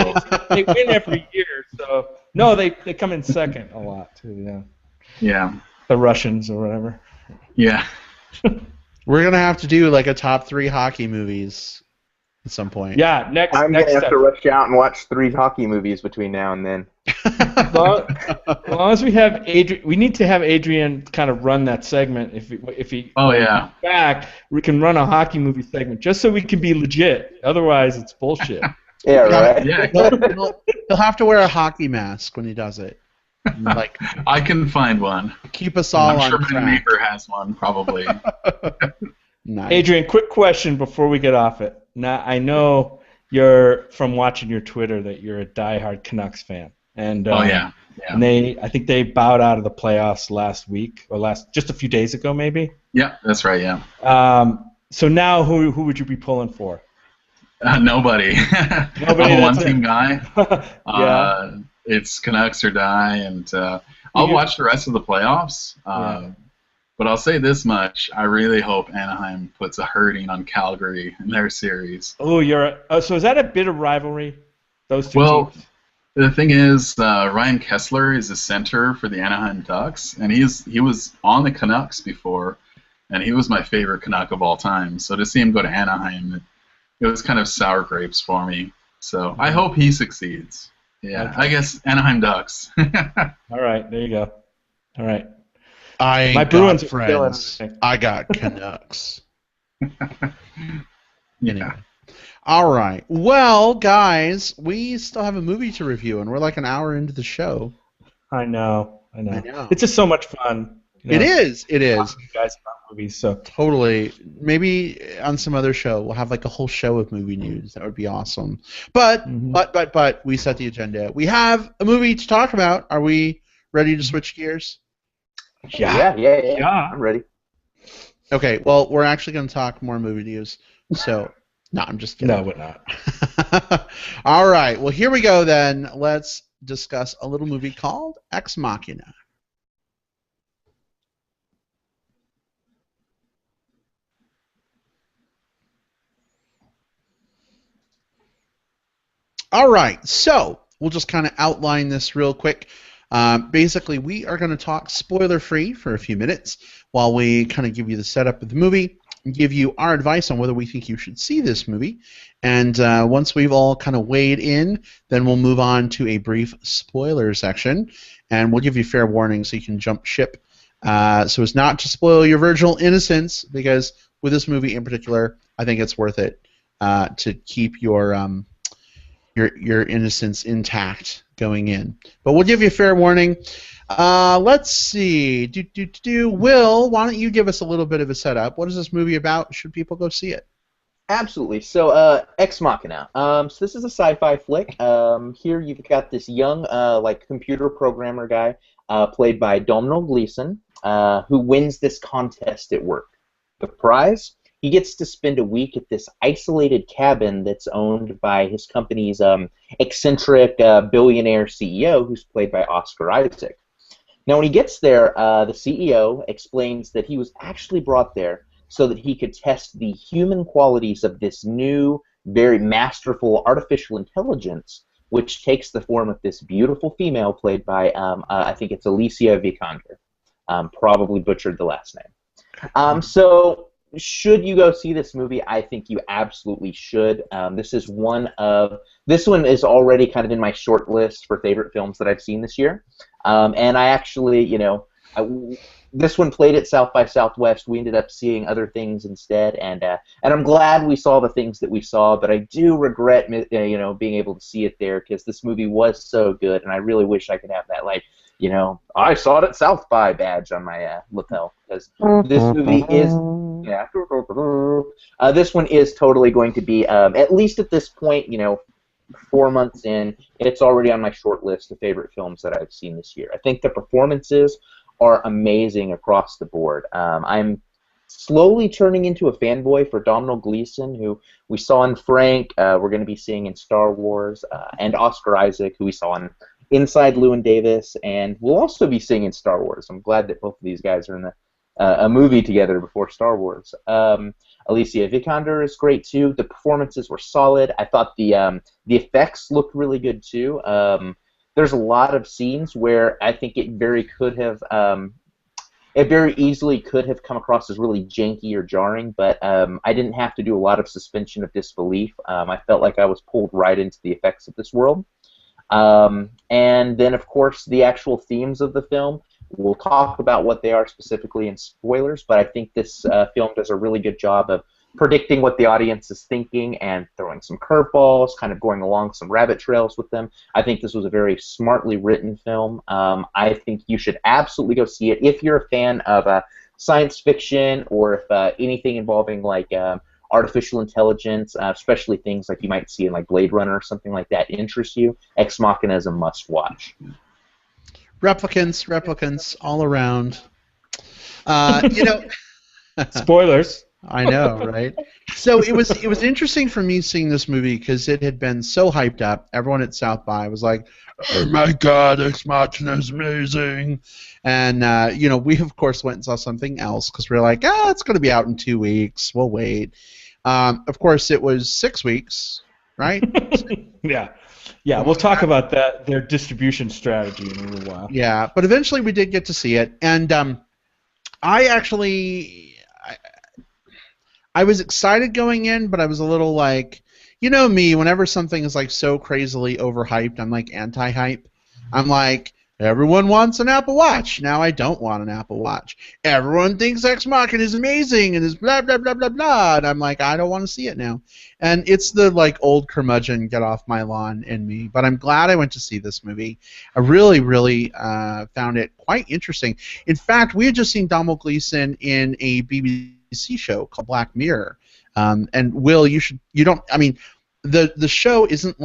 They win every year. So no, they come in second a lot too. Yeah. Yeah. The Russians or whatever. Yeah. We're gonna have to do like a top 3 hockey movies at some point. Yeah, I'm gonna have to rush out and watch 3 hockey movies between now and then. As long as we have Adrian, we need to have Adrian kind of run that segment. If he back, we can run a hockey movie segment just so we can be legit. Otherwise, it's bullshit. Yeah, right. Yeah. He'll have to wear a hockey mask when he does it. Like, I can find one. Keep us all on I'm sure track. my neighbor has one, probably. Nice. Adrian, quick question before we get off it. Now, I know you're from watching your Twitter that you're a diehard Canucks fan, and yeah. And I think they bowed out of the playoffs last week or just a few days ago, maybe. Yeah, that's right. Yeah. So now, who would you be pulling for? Nobody. Nobody. I'm a one-team guy. Yeah. It's Canucks or die, and I'll watch the rest of the playoffs. But I'll say this much: I really hope Anaheim puts a hurting on Calgary in their series. Oh, so is that a bit of rivalry? Those two teams? The thing is, Ryan Kessler is a center for the Anaheim Ducks, and he was on the Canucks before, and he was my favorite Canuck of all time. So to see him go to Anaheim, it was kind of sour grapes for me. So I hope he succeeds. Yeah, okay. I guess Anaheim Ducks. All right, there you go. All right. My Bruins friends. I got Canucks. Yeah. All right. Well, guys, we still have a movie to review, and we're like an hour into the show. I know. It's just so much fun. You know, it is. Guys about movies, so totally. Maybe on some other show we'll have like a whole show of movie news. That would be awesome. But we set the agenda. We have a movie to talk about. Are we ready to switch gears? Yeah. I'm ready. Okay. Well, we're actually going to talk more movie news. So, no, I'm just kidding. No, we're not. All right. Well, here we go then. Let's discuss a little movie called Ex Machina. All right, so we'll just kind of outline this real quick. Basically, we are going to talk spoiler-free for a few minutes while we kind of give you the setup of the movie and give you our advice on whether we think you should see this movie. And once we've all kind of weighed in, then we'll move on to a brief spoiler section, and we'll give you fair warning so you can jump ship so as not to spoil your virginal innocence, because with this movie in particular, I think it's worth it to keep your innocence intact going in. But we'll give you a fair warning. Let's see. Will, why don't you give us a little bit of a setup? What is this movie about? Should people go see it? Absolutely. So, Ex Machina. So this is a sci-fi flick. Here you've got this young, like, computer programmer guy, played by Domhnall Gleeson, who wins this contest at work. The prize? He gets to spend a week at this isolated cabin that's owned by his company's eccentric billionaire CEO, who's played by Oscar Isaac. Now, when he gets there, the CEO explains that he was actually brought there so that he could test the human qualities of this new, very masterful artificial intelligence, which takes the form of this beautiful female played by, I think it's Alicia Vikander. Probably butchered the last name. So, should you go see this movie? I think you absolutely should. This one is already kind of in my short list for favorite films that I've seen this year. And I actually, this one played at South by Southwest. We ended up seeing other things instead, and I'm glad we saw the things that we saw. But I do regret, being able to see it there, because this movie was so good, and I really wish I could have that, like, I saw it at South by badge on my lapel, because this movie is, this one is totally going to be, at least at this point, 4 months in, it's already on my short list of favorite films that I've seen this year. I think the performances are amazing across the board. I'm slowly turning into a fanboy for Domhnall Gleeson, who we saw in Frank, we're going to be seeing in Star Wars, and Oscar Isaac, who we saw in Inside Llewyn Davis, and we'll also be seeing in Star Wars. I'm glad that both of these guys are in a movie together before Star Wars. Alicia Vikander is great too. The performances were solid. I thought the effects looked really good too. There's a lot of scenes where I think it very easily could have come across as really janky or jarring, but I didn't have to do a lot of suspension of disbelief. I felt like I was pulled right into the effects of this world. And then, of course, the actual themes of the film. We'll talk about what they are specifically in spoilers, but I think this film does a really good job of predicting what the audience is thinking and throwing some curveballs, kind of going along some rabbit trails with them. I think this was a very smartly written film. I think you should absolutely go see it if you're a fan of science fiction, or if anything involving like artificial intelligence, especially things like you might see in like Blade Runner or something like that, interests you. Ex Machina is a must-watch. Replicants all around. Spoilers. I know, right? So it was interesting for me seeing this movie because it had been so hyped up. Everyone at South by was like, "Oh my God, Ex Machina is amazing!" And we of course went and saw something else because we were like, it's going to be out in 2 weeks. We'll wait. Of course, it was 6 weeks, right? Yeah, we'll talk about that, their distribution strategy in a little while. Yeah, but eventually we did get to see it, and I was excited going in, but I was a little like, me, whenever something is like so crazily overhyped, I'm like anti-hype. I'm like, everyone wants an Apple Watch. Now I don't want an Apple Watch. Everyone thinks Ex Machina is amazing and is blah, blah, blah, blah, blah. And I'm like, I don't want to see it now. And it's the like old curmudgeon, get off my lawn in me. But I'm glad I went to see this movie. I really, really found it quite interesting. In fact, we had just seen Domhnall Gleeson in a BBC show called Black Mirror. And Will, the show isn't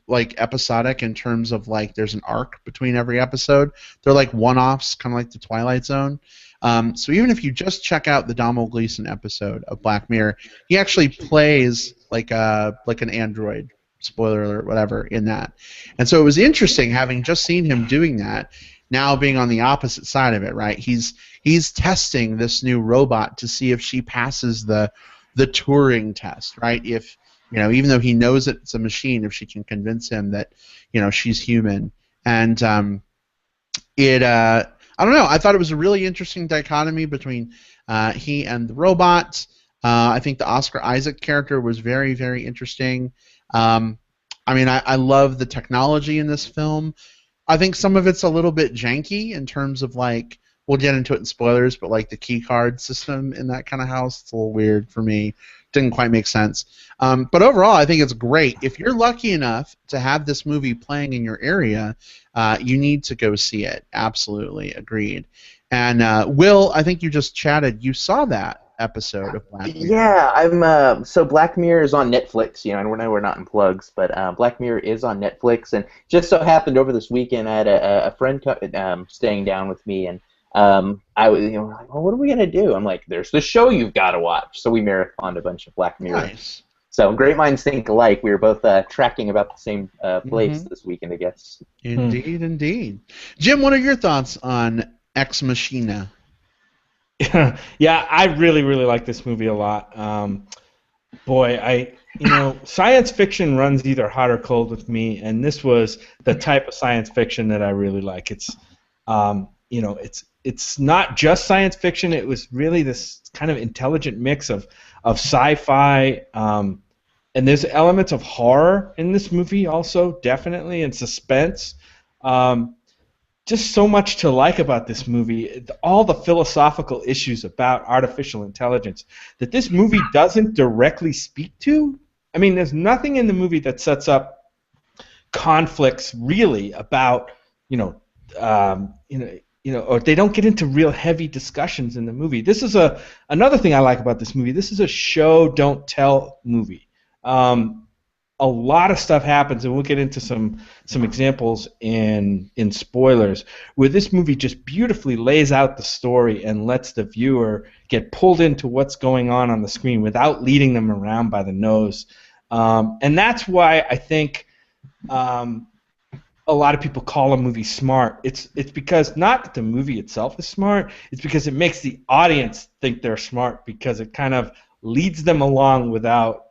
like episodic in terms of like there's an arc between every episode. They're like one-offs, kind of like the Twilight Zone. So even if you just check out the Domhnall Gleeson episode of Black Mirror, he actually plays like an android, spoiler alert, whatever, in that. And so it was interesting having just seen him doing that, now being on the opposite side of it, right? He's testing this new robot to see if she passes the Turing test, right? If even though he knows it's a machine, if she can convince him that she's human. And I don't know. I thought it was a really interesting dichotomy between he and the robot. I think the Oscar Isaac character was very, very interesting. I love the technology in this film. I think some of it's a little bit janky in terms of we'll get into it in spoilers, but the key card system in that kind of house, it's a little weird for me. Didn't quite make sense. But overall, I think it's great. If you're lucky enough to have this movie playing in your area, you need to go see it. Absolutely, agreed. And Will, I think you just chatted. You saw that episode of Black Mirror. Yeah, so Black Mirror is on Netflix. And we're not in plugs, but Black Mirror is on Netflix. And just so happened over this weekend, I had a friend staying down with me, and I was, like, well, what are we gonna do? I'm like, there's the show you've got to watch. So we marathoned a bunch of Black Mirror. Nice. So great minds think alike. We were both tracking about the same place this weekend, I guess. Indeed, indeed. Jim, what are your thoughts on Ex Machina? Yeah, I really, really like this movie a lot. Science fiction runs either hot or cold with me, and this was the type of science fiction that I really like. It's not just science fiction. It was really this kind of intelligent mix of sci-fi, and there's elements of horror in this movie also, definitely, and suspense. Just so much to like about this movie. All the philosophical issues about artificial intelligence that this movie doesn't directly speak to. I mean, there's nothing in the movie that sets up conflicts really about, or they don't get into real heavy discussions in the movie. This is another thing I like about this movie. This is a show don't tell movie. A lot of stuff happens, and we'll get into some examples in spoilers, where this movie just beautifully lays out the story and lets the viewer get pulled into what's going on the screen without leading them around by the nose. And that's why I think a lot of people call a movie smart. It's because not that the movie itself is smart, it's because it makes the audience think they're smart, because it kind of leads them along without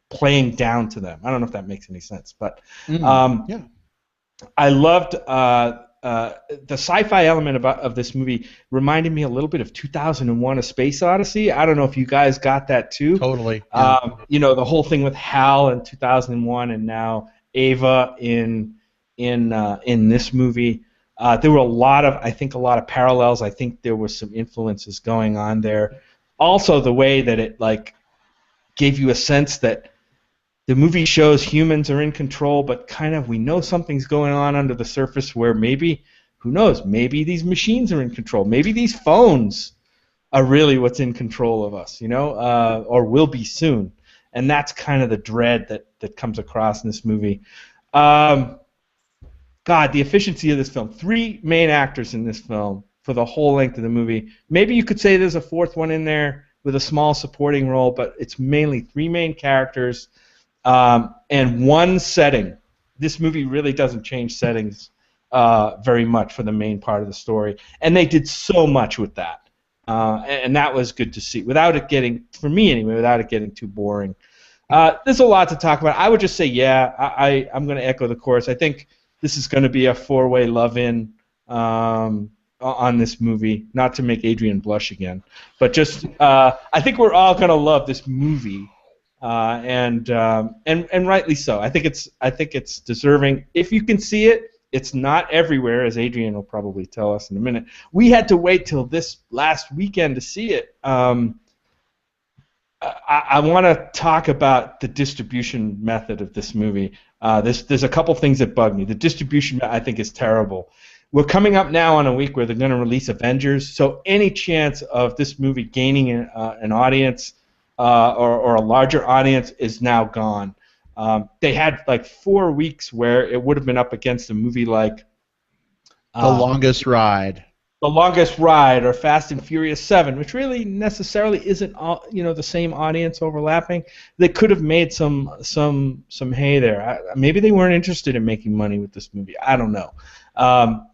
playing down to them. I don't know if that makes any sense, but yeah. I loved the sci-fi element of this movie. Reminded me a little bit of 2001: A Space Odyssey. I don't know if you guys got that too. Totally. Yeah. The whole thing with HAL in 2001, and now Ava in this movie. There were a lot of parallels. I think there were some influences going on there. Also, the way that it gave you a sense that the movie shows humans are in control, but kind of we know something's going on under the surface where maybe, who knows, maybe these machines are in control. Maybe these phones are really what's in control of us, or will be soon. And that's kind of the dread that comes across in this movie. God, the efficiency of this film. 3 main actors in this film for the whole length of the movie. Maybe you could say there's a 4th one in there with a small supporting role, but it's mainly 3 main characters and 1 setting. This movie really doesn't change settings very much for the main part of the story, and they did so much with that, and that was good to see, without it getting, for me anyway, without it getting too boring. There's a lot to talk about. I would just say, I'm going to echo the chorus. I think this is going to be a 4-way love-in on this movie, not to make Adrian blush again, but just I think we're all gonna love this movie, and rightly so. I think it's deserving. If you can see it, it's not everywhere, as Adrian will probably tell us in a minute. We had to wait till this last weekend to see it. I want to talk about the distribution method of this movie. There's a couple things that bug me. The distribution, I think, is terrible. We're coming up now on a week where they're going to release Avengers, so any chance of this movie gaining an audience or a larger audience is now gone. They had 4 weeks where it would have been up against a movie like The Longest Ride. The Longest Ride or Fast and Furious 7, which really necessarily isn't the same audience overlapping. They could have made some hay there. Maybe they weren't interested in making money with this movie. I don't know.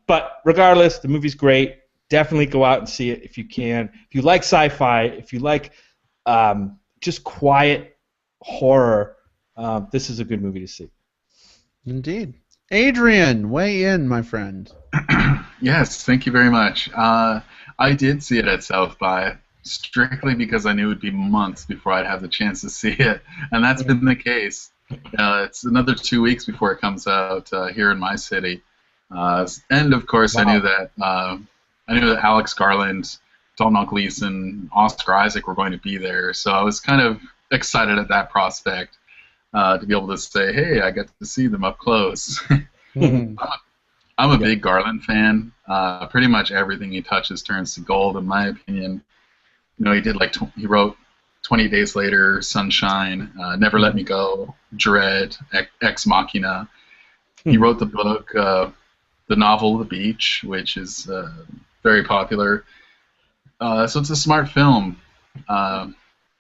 But regardless, the movie's great. Definitely go out and see it if you can. If you like sci-fi, if you like just quiet horror, this is a good movie to see. Indeed. Adrian, weigh in, my friend. Yes, thank you very much. I did see it at South by, strictly because I knew it would be months before I'd have the chance to see it, and that's been the case. It's another 2 weeks before it comes out here in my city, and of course Wow. I knew that Alex Garland, Domhnall Gleeson, Oscar Isaac were going to be there, so I was kind of excited at that prospect to be able to say, hey, I get to see them up close. I'm a big Garland fan. Pretty much everything he touches turns to gold, in my opinion. You know, he wrote 20 Days Later, Sunshine, Never Let Me Go, Dread, Ex Machina. He wrote the book, the novel The Beach, which is very popular. So it's a smart film.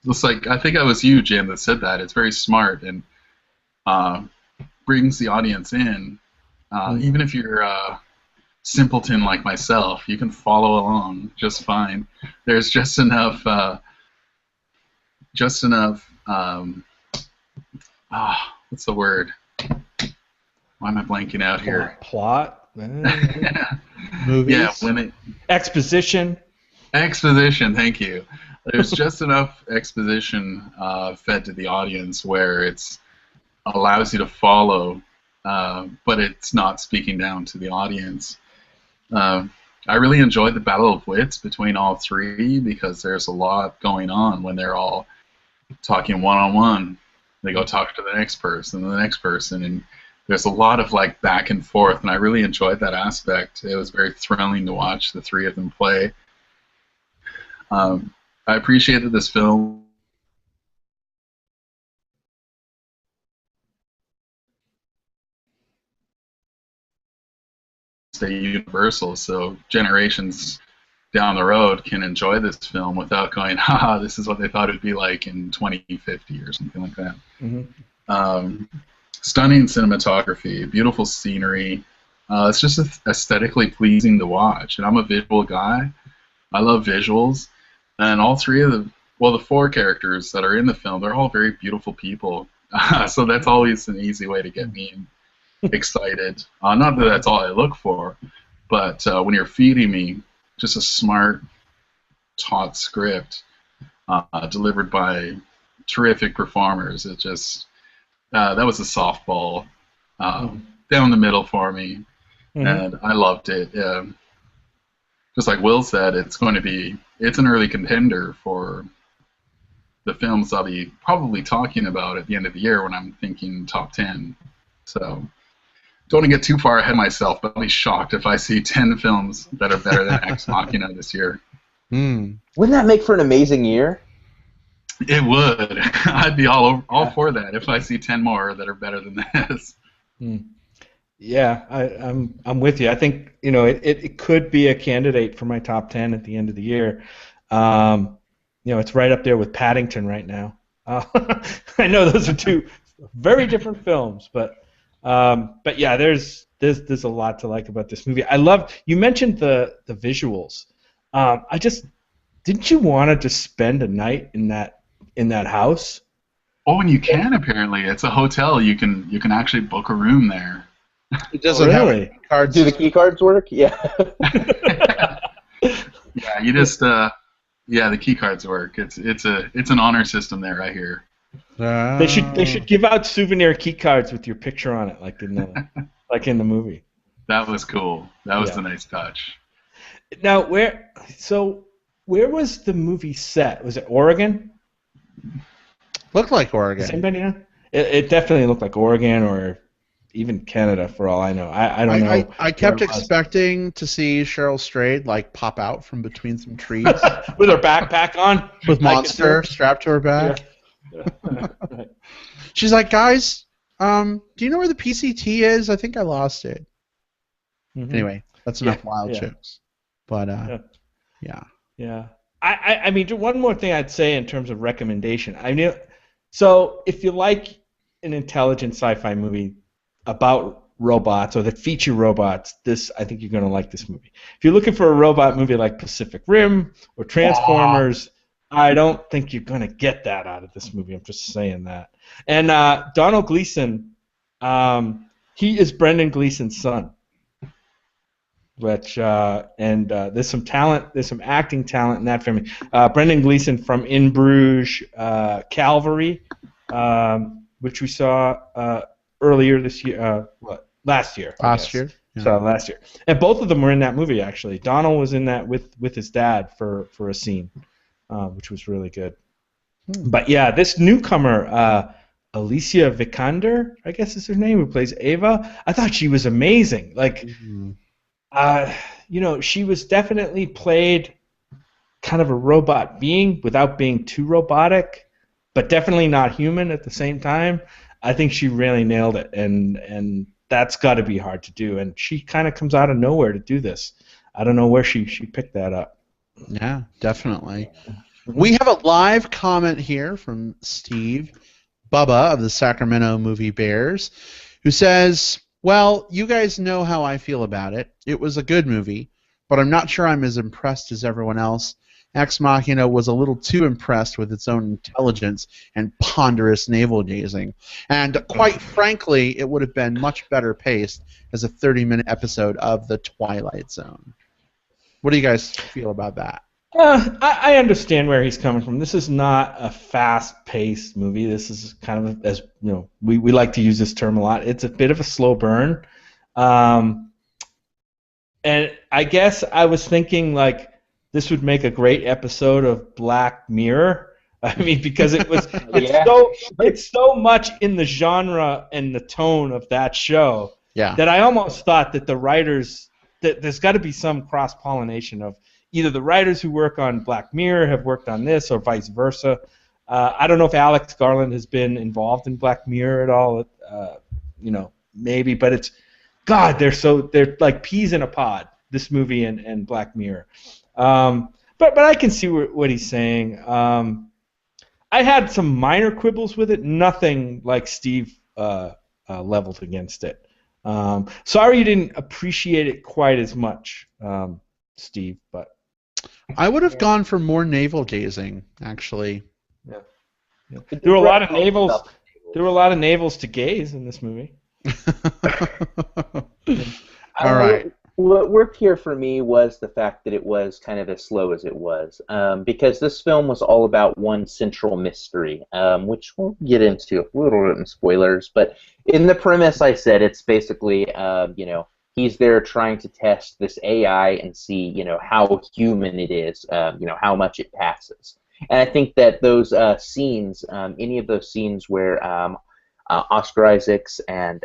Looks like, I think I was you, Jim, that said that. It's very smart and brings the audience in. Even if you're a simpleton like myself, you can follow along just fine. There's just enough, what's the word? Why am I blanking out here? Plot? Movies? Yeah, Exposition? Exposition, thank you. There's just enough exposition fed to the audience where it allows you to follow, but it's not speaking down to the audience. I really enjoyed the battle of wits between all three because there's a lot going on when they're all talking one-on-one. They go talk to the next person and the next person, and there's a lot of like back and forth, and I really enjoyed that aspect. It was very thrilling to watch the three of them play. I appreciated this film. Stay universal, so generations down the road can enjoy this film without going, haha, this is what they thought it would be like in 2050 or something like that. Stunning cinematography, beautiful scenery. It's just aesthetically pleasing to watch, and I'm a visual guy. I love visuals, and all three of the four characters that are in the film, they're all very beautiful people. So that's always an easy way to get me excited. Not that that's all I look for, but when you're feeding me just a smart, taut script delivered by terrific performers, it just that was a softball down the middle for me, and I loved it. Just like Will said, it's an early contender for the films I'll be probably talking about at the end of the year when I'm thinking top 10. So don't want to get too far ahead of myself, but I'll be shocked if I see 10 films that are better than Ex Machina this year. Wouldn't that make for an amazing year? It would. I'd be all for that if I see 10 more that are better than this. Yeah, I'm with you. I think it could be a candidate for my top 10 at the end of the year. It's right up there with Paddington right now. I know those are two very different films, but yeah, there's a lot to like about this movie. You mentioned the visuals. Didn't you want to just spend a night in that house? Oh, and you can apparently. It's a hotel. You can actually book a room there. It doesn't have any cards. Do the key cards work? Yeah. Yeah, you just the key cards work. It's an honor system there right here. They should give out souvenir key cards with your picture on it, like in the movie. That was cool. That was a nice touch. Now, where was the movie set? Was it Oregon? Looked like Oregon. Does anybody know? It definitely looked like Oregon or even Canada, for all I know. I don't know. I kept expecting to see Cheryl Strayed like pop out from between some trees with her backpack on, with Monster strapped to her back. Yeah. Right. She's like, guys, do you know where the PCT is? I think I lost it. Anyway, that's enough wild jokes. But yeah. I mean, one more thing I'd say in terms of recommendation. So if you like an intelligent sci-fi movie about robots or that feature robots, I think you're going to like this movie. If you're looking for a robot movie like Pacific Rim or Transformers, I don't think you're gonna get that out of this movie. I'm just saying that. And Donald Gleason, he is Brendan Gleeson's son. Which there's some talent, there's some acting talent in that film. Brendan Gleeson from In Bruges, Calvary, which we saw earlier this year. Last year. Last year. Yeah. So last year, and both of them were in that movie actually. Donald was in that with his dad for a scene, which was really good. But yeah, this newcomer, Alicia Vikander, I guess is her name, who plays Ava. I thought she was amazing. Like. She was definitely played kind of a robot being without being too robotic, but definitely not human at the same time. I think she really nailed it, and that's got to be hard to do. And she kind of comes out of nowhere to do this. I don't know where she picked that up. Yeah, definitely. We have a live comment here from Steve Bubba of the Sacramento Movie Bears, who says, well, you guys know how I feel about it. It was a good movie, but I'm not sure I'm as impressed as everyone else. Ex Machina was a little too impressed with its own intelligence and ponderous navel-gazing. And quite frankly, it would have been much better paced as a 30-minute episode of The Twilight Zone. What do you guys feel about that? I understand where he's coming from. This is not a fast-paced movie. This is kind of, as you know, we like to use this term a lot. It's a bit of a slow burn, and I guess I was thinking like this would make a great episode of Black Mirror. I mean, because it's so much in the genre and the tone of that show that I almost thought that the writers that there's got to be some cross-pollination of. Either the writers who work on Black Mirror have worked on this, or vice versa. I don't know if Alex Garland has been involved in Black Mirror at all. Maybe, but it's God. They're like peas in a pod. This movie and Black Mirror. But I can see what he's saying. I had some minor quibbles with it. Nothing like Steve leveled against it. Sorry you didn't appreciate it quite as much, Steve, but. I would have gone for more navel gazing, actually. Yeah. There were a lot of navels. There were a lot of navels to gaze in this movie. All right. What worked here for me was the fact that it was kind of as slow as it was, because this film was all about one central mystery, which we'll get into a little bit in spoilers. But in the premise, I said it's basically, he's there trying to test this AI and see, how human it is, how much it passes. And I think that those scenes, any of those scenes where Oscar Isaacs and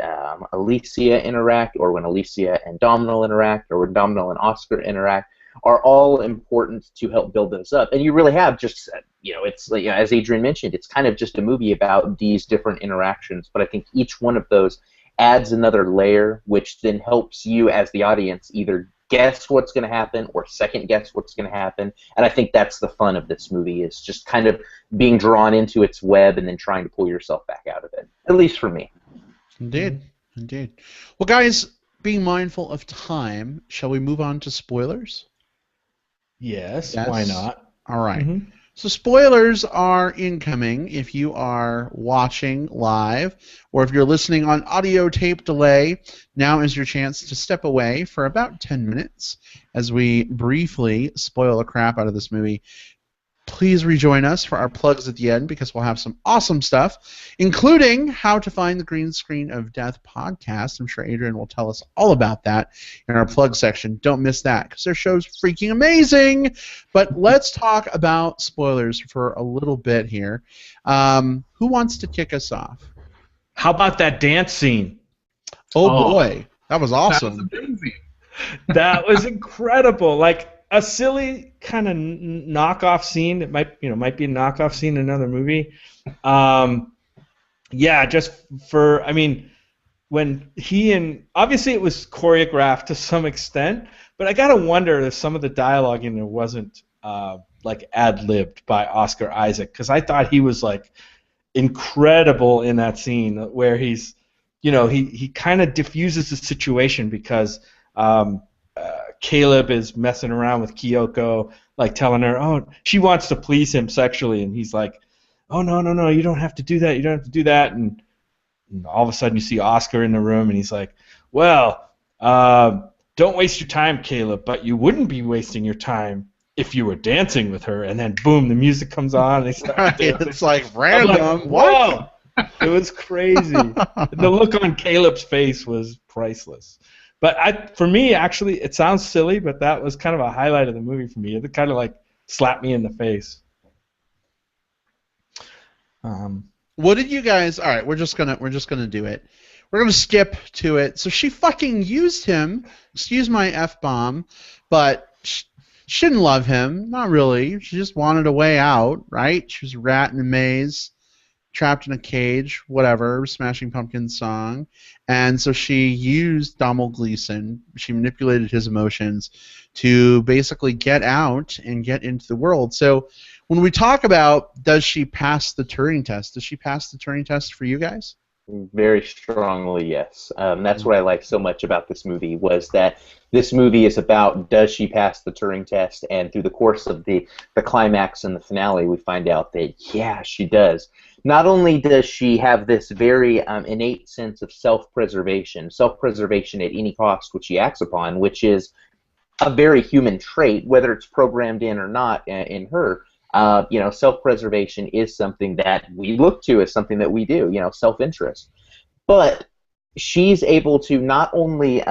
Alicia interact, or when Alicia and Domhnall interact, or when Domhnall and Oscar interact, are all important to help build those up. And you really have just, it's like, as Adrian mentioned, it's kind of just a movie about these different interactions. But I think each one of those adds another layer, which then helps you as the audience either guess what's going to happen or second guess what's going to happen. And I think that's the fun of this movie, is just kind of being drawn into its web and then trying to pull yourself back out of it, at least for me. Indeed. Well, guys, being mindful of time, shall we move on to spoilers? Yes. Why not? All right. So spoilers are incoming if you are watching live, or if you're listening on audio tape delay. Now is your chance to step away for about 10 minutes as we briefly spoil the crap out of this movie. Please rejoin us for our plugs at the end, because we'll have some awesome stuff, including how to find the Green Screen of Death podcast. I'm sure Adrian will tell us all about that in our plug section. Don't miss that, because their show's freaking amazing. But let's talk about spoilers for a little bit here. Who wants to kick us off? How about that dance scene? Oh boy, that was awesome. That was amazing. That was incredible. Like, a silly kind of knockoff scene. It might be a knockoff scene in another movie. When obviously it was choreographed to some extent, but I gotta wonder if some of the dialogue in there wasn't like ad-libbed by Oscar Isaac, because I thought he was like incredible in that scene where he's, he kind of diffuses the situation because Caleb is messing around with Kyoko, like telling her, oh, she wants to please him sexually, and he's like, oh, no, you don't have to do that, you don't have to do that, and all of a sudden you see Oscar in the room, and he's like, well, don't waste your time, Caleb, but you wouldn't be wasting your time if you were dancing with her, and then boom, the music comes on, and they start dancing. It's like random. Like, whoa! It was crazy. The look on Caleb's face was priceless. But for me, actually, it sounds silly, but that was kind of a highlight of the movie for me. It kind of like slapped me in the face. What did you guys? All right, we're just gonna do it. We're gonna skip to it. So she fucking used him. Excuse my f-bomb, but she didn't love him. Not really. She just wanted a way out, right? She was a rat in a maze, trapped in a cage, whatever, Smashing Pumpkins song. And so she used Domhnall Gleeson. She manipulated his emotions to basically get out and get into the world. So when we talk about does she pass the Turing test, does she pass the Turing test for you guys? Very strongly, yes. That's what I like so much about this movie, was that this movie is about does she pass the Turing test, and through the course of the climax and the finale, we find out that, yeah, she does. Not only does she have this very innate sense of self-preservation at any cost, which she acts upon, which is a very human trait, whether it's programmed in or not in her. Self-preservation is something that we look to as something that we do, self-interest. But she's able to not only,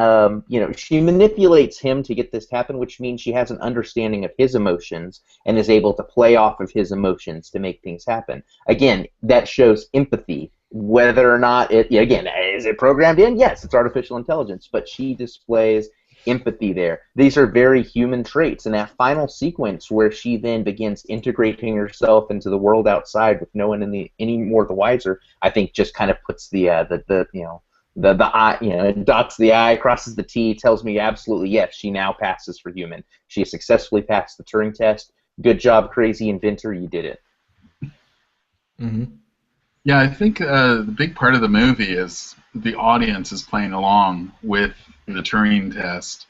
she manipulates him to get this to happen, which means she has an understanding of his emotions and is able to play off of his emotions to make things happen. Again, that shows empathy. Whether or not is it programmed in? Yes, it's artificial intelligence, but she displays empathy there. These are very human traits, and that final sequence where she then begins integrating herself into the world outside with no one any more the wiser, I think just kind of puts the I, dots the I, crosses the T, tells me absolutely yes, she now passes for human. She has successfully passed the Turing test. Good job, crazy inventor, you did it. Mm-hmm. Yeah, I think the big part of the movie is the audience is playing along with the Turing test,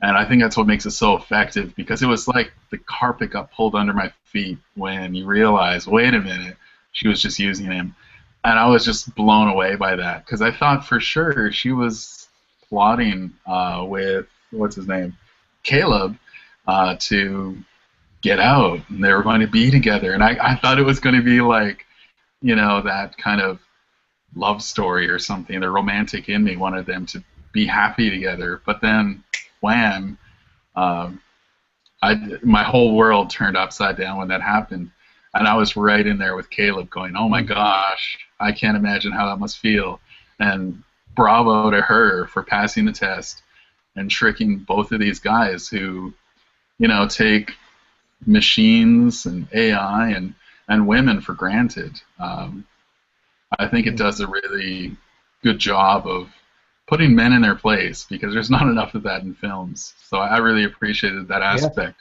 and I think that's what makes it so effective, because it was like the carpet got pulled under my feet when you realize, wait a minute, she was just using him, and I was just blown away by that, because I thought for sure she was plotting with, what's his name, Caleb, to get out, and they were going to be together, and I thought it was going to be like, that kind of love story or something. The romantic in me wanted them to be happy together, but then, wham! My whole world turned upside down when that happened, and I was right in there with Caleb, going, "Oh my gosh, I can't imagine how that must feel." And bravo to her for passing the test and tricking both of these guys who, take machines and AI and women for granted. I think it does a really good job of putting men in their place, because there's not enough of that in films. So I really appreciated that aspect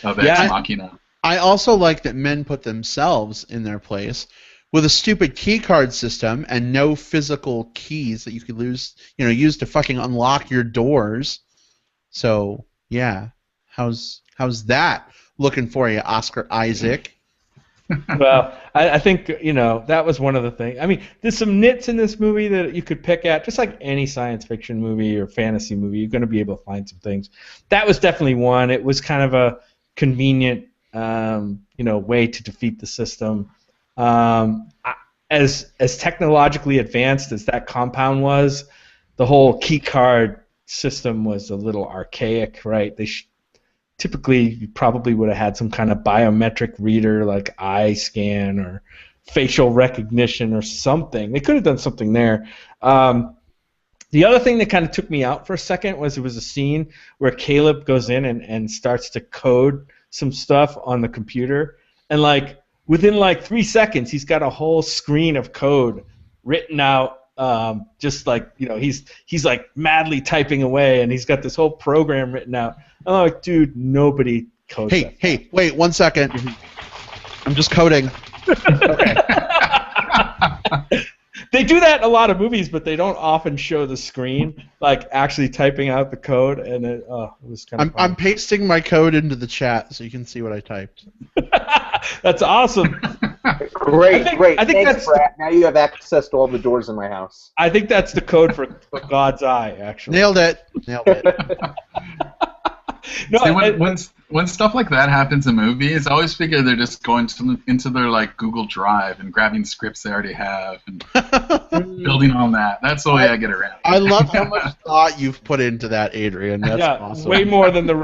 of Ex Machina. I also like that men put themselves in their place with a stupid key card system and no physical keys that you could use to fucking unlock your doors. So yeah, how's that looking for you, Oscar Isaac? Well, I think, that was one of the things. I mean, there's some nits in this movie that you could pick at, just like any science fiction movie or fantasy movie. You're going to be able to find some things. That was definitely one. It was kind of a convenient, way to defeat the system. As technologically advanced as that compound was, the whole key card system was a little archaic, right? Typically, you probably would have had some kind of biometric reader, like eye scan or facial recognition or something. They could have done something there. The other thing that kind of took me out for a second was there was a scene where Caleb goes in and starts to code some stuff on the computer, and within 3 seconds, he's got a whole screen of code written out. He's like madly typing away, and he's got this whole program written out. I'm like, dude, nobody codes that. Hey, wait 1 second. I'm just coding. Okay. They do that in a lot of movies, but they don't often show the screen, like actually typing out the code, and it was kind of. I'm pasting my code into the chat so you can see what I typed. That's awesome. Great. I think Thanks, that's Brad. Now you have access to all the doors in my house. I think that's the code for God's eye, actually. Nailed it. No, See, when stuff like that happens in movies, I always figure they're just going into their like Google Drive and grabbing scripts they already have and building on that. That's the way I get around. I love how much thought you've put into that, Adrian. That's awesome. way more than the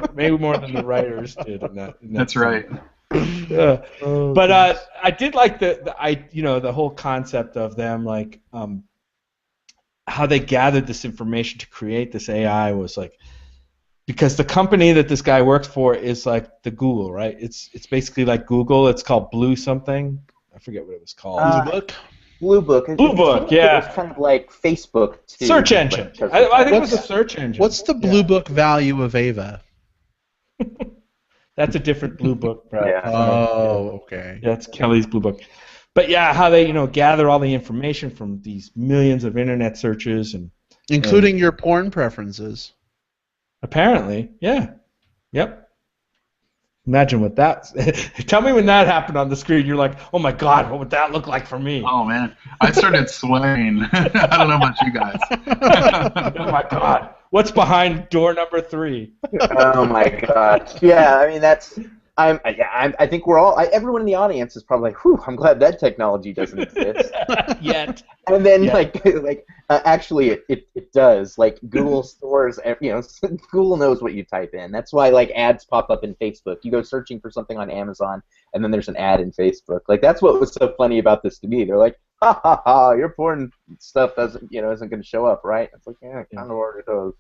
writers did. In that That's right. But I did like the whole concept of them, like how they gathered this information to create this AI was like, because the company that this guy works for is like the Google, right? It's basically like Google. It's called Blue something. I forget what it was called. Blue Book. Blue Book, yeah. It was kind of like Facebook too. Search engine. I think it was a search engine. What's the Blue Book value of Ava? That's a different Blue Book, Brad. Yeah. Oh, okay. Yeah, it's Kelly's Blue Book. But yeah, how they gather all the information from these millions of internet searches and including your porn preferences. Apparently, yeah. Yep. Imagine what that. Tell me when that happened on the screen. You're like, oh my God, what would that look like for me? Oh man, I started swaying. I don't know about you guys. Oh my God, what's behind door number 3? Oh my God. Yeah, I mean that's. I think we're all. Everyone in the audience is probably like, "Whew, I'm glad that technology doesn't exist yet." And then, actually, it does. Like Google stores, Google knows what you type in. That's why ads pop up in Facebook. You go searching for something on Amazon, and then there's an ad in Facebook. Like that's what was so funny about this to me. They're like, "Ha ha ha! Your porn stuff isn't going to show up, right?" It's like, yeah, kind of order those.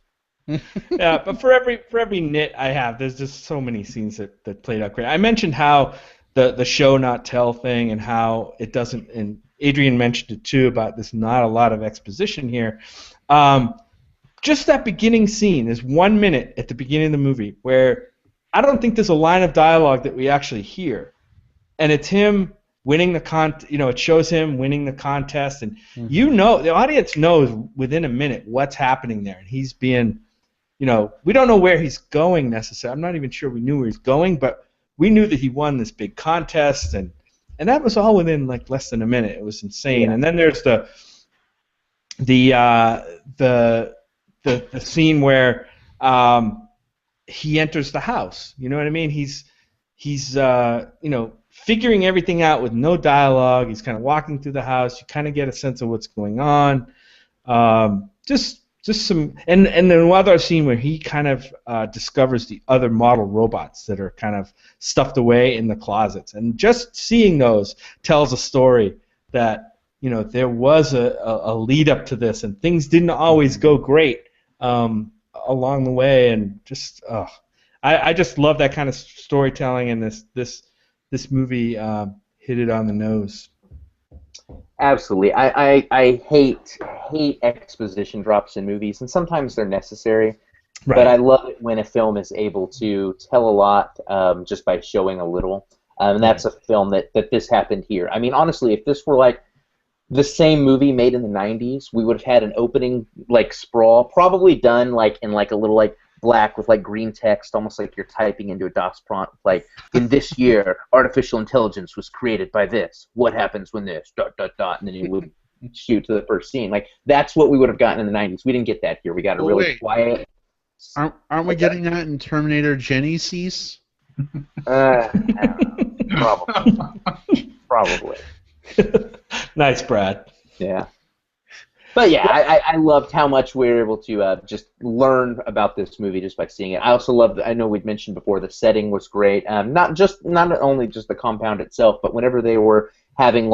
Yeah, but for every nit I have, there's just so many scenes that played out great. I mentioned how the show not tell thing and how it doesn't, and Adrian mentioned it too about this not a lot of exposition here. Just that beginning scene is 1 minute at the beginning of the movie where I don't think there's a line of dialogue that we actually hear, and it's him winning the it shows him winning the contest, and the audience knows within a minute what's happening there, and he's being. We don't know where he's going necessarily. I'm not even sure we knew where he's going, but we knew that he won this big contest, and that was all within less than a minute. It was insane. Yeah. And then there's the scene where he enters the house. You know what I mean? He's figuring everything out with no dialogue. He's kind of walking through the house. You kind of get a sense of what's going on. Just some, and then another scene where he kind of discovers the other model robots that are kind of stuffed away in the closets, and just seeing those tells a story that there was a lead up to this, and things didn't always go great along the way, and just I just love that kind of storytelling, and this movie hit it on the nose. Absolutely. I hate exposition drops in movies, and sometimes they're necessary. Right. But I love it when a film is able to tell a lot just by showing a little. And that's a film that this happened here. I mean, honestly, if this were the same movie made in the 90s, we would have had an opening sprawl, probably done in a little black with green text, almost like you're typing into a DOS prompt, in this year, artificial intelligence was created by this. What happens when this, ... and then you would shoot to the first scene. That's what we would have gotten in the 90s. We didn't get that here. We got a really quiet... Aren't we getting that in Terminator Genesis? Probably. Nice, Brad. Yeah. But yeah, I loved how much we were able to just learn about this movie just by seeing it. I also loved, I know we'd mentioned before, the setting was great. Not only just the compound itself, but whenever they were having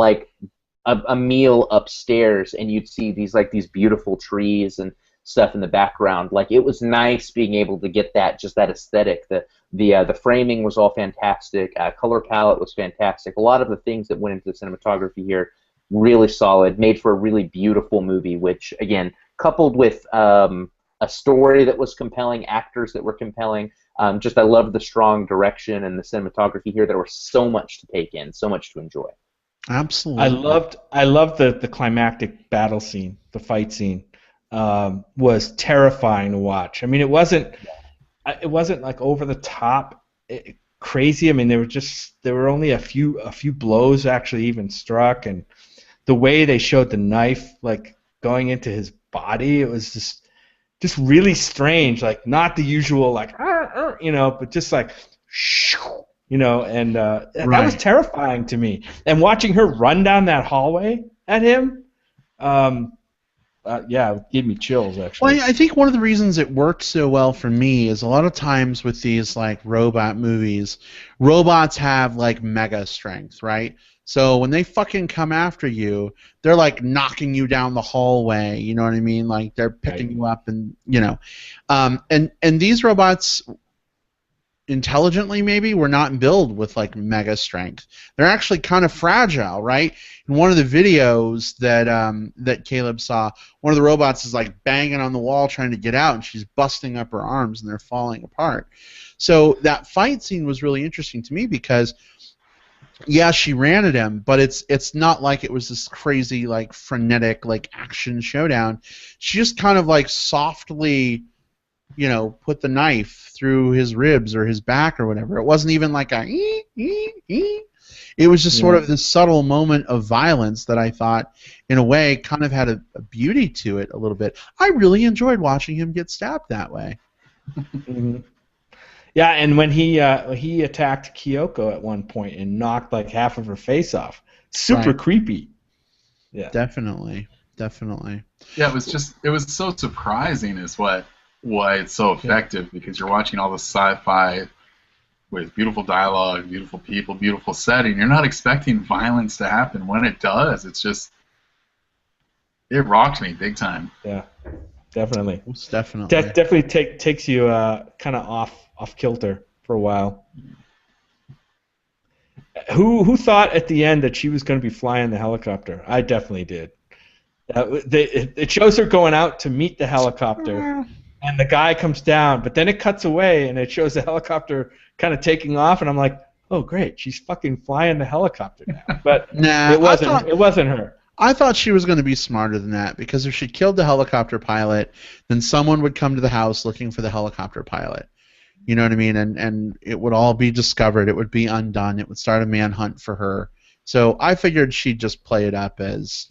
a meal upstairs, and you'd see these beautiful trees and stuff in the background. It was nice being able to get that aesthetic. The framing was all fantastic. Color palette was fantastic. A lot of the things that went into the cinematography here. Really solid, made for a really beautiful movie, which, again, coupled with a story that was compelling, actors that were compelling, I loved the strong direction and the cinematography here. There was so much to take in, so much to enjoy. Absolutely. I loved the climactic battle scene, the fight scene. Was terrifying to watch. I mean, it wasn't like over the top crazy. I mean, there were only a few blows actually even struck, and the way they showed the knife like going into his body, it was just really strange. Like not the usual like but just like and that was terrifying to me. And watching her run down that hallway at him. It gave me chills, actually. Well, I think one of the reasons it worked so well for me is a lot of times with these like robot movies, robots have like mega strength, right? So when they fucking come after you, they're like knocking you down the hallway. You know what I mean? Like they're picking you up, and and these robots, intelligently maybe, were not built with like mega strength. They're actually kind of fragile, right? In one of the videos that Caleb saw, one of the robots is like banging on the wall trying to get out, and she's busting up her arms, and they're falling apart. So that fight scene was really interesting to me because, yeah, she ran at him, but it's not like it was this crazy like frenetic like action showdown. She just kind of like softly, put the knife through his ribs or his back or whatever. It wasn't even like a It was just sort of this subtle moment of violence that I thought, in a way, kind of had a beauty to it a little bit. I really enjoyed watching him get stabbed that way. Mm-hmm. Yeah, and when he attacked Kyoko at one point and knocked like half of her face off, super creepy. Yeah, definitely. Yeah, it was so surprising is why it's so effective, because you're watching all the sci-fi with beautiful dialogue, beautiful people, beautiful setting. You're not expecting violence to happen. When it does, it rocked me big time. Yeah, definitely. Most definitely. Definitely takes you kind of off kilter for a while. Who thought at the end that she was going to be flying the helicopter? I definitely did. It shows her going out to meet the helicopter, and the guy comes down, but then it cuts away, and it shows the helicopter kind of taking off, and I'm like, oh great, she's fucking flying the helicopter now. But nah, it wasn't her. I thought she was going to be smarter than that, because if she killed the helicopter pilot, then someone would come to the house looking for the helicopter pilot. You know what I mean? And it would all be discovered. It would be undone. It would start a manhunt for her. So I figured she'd just play it up as,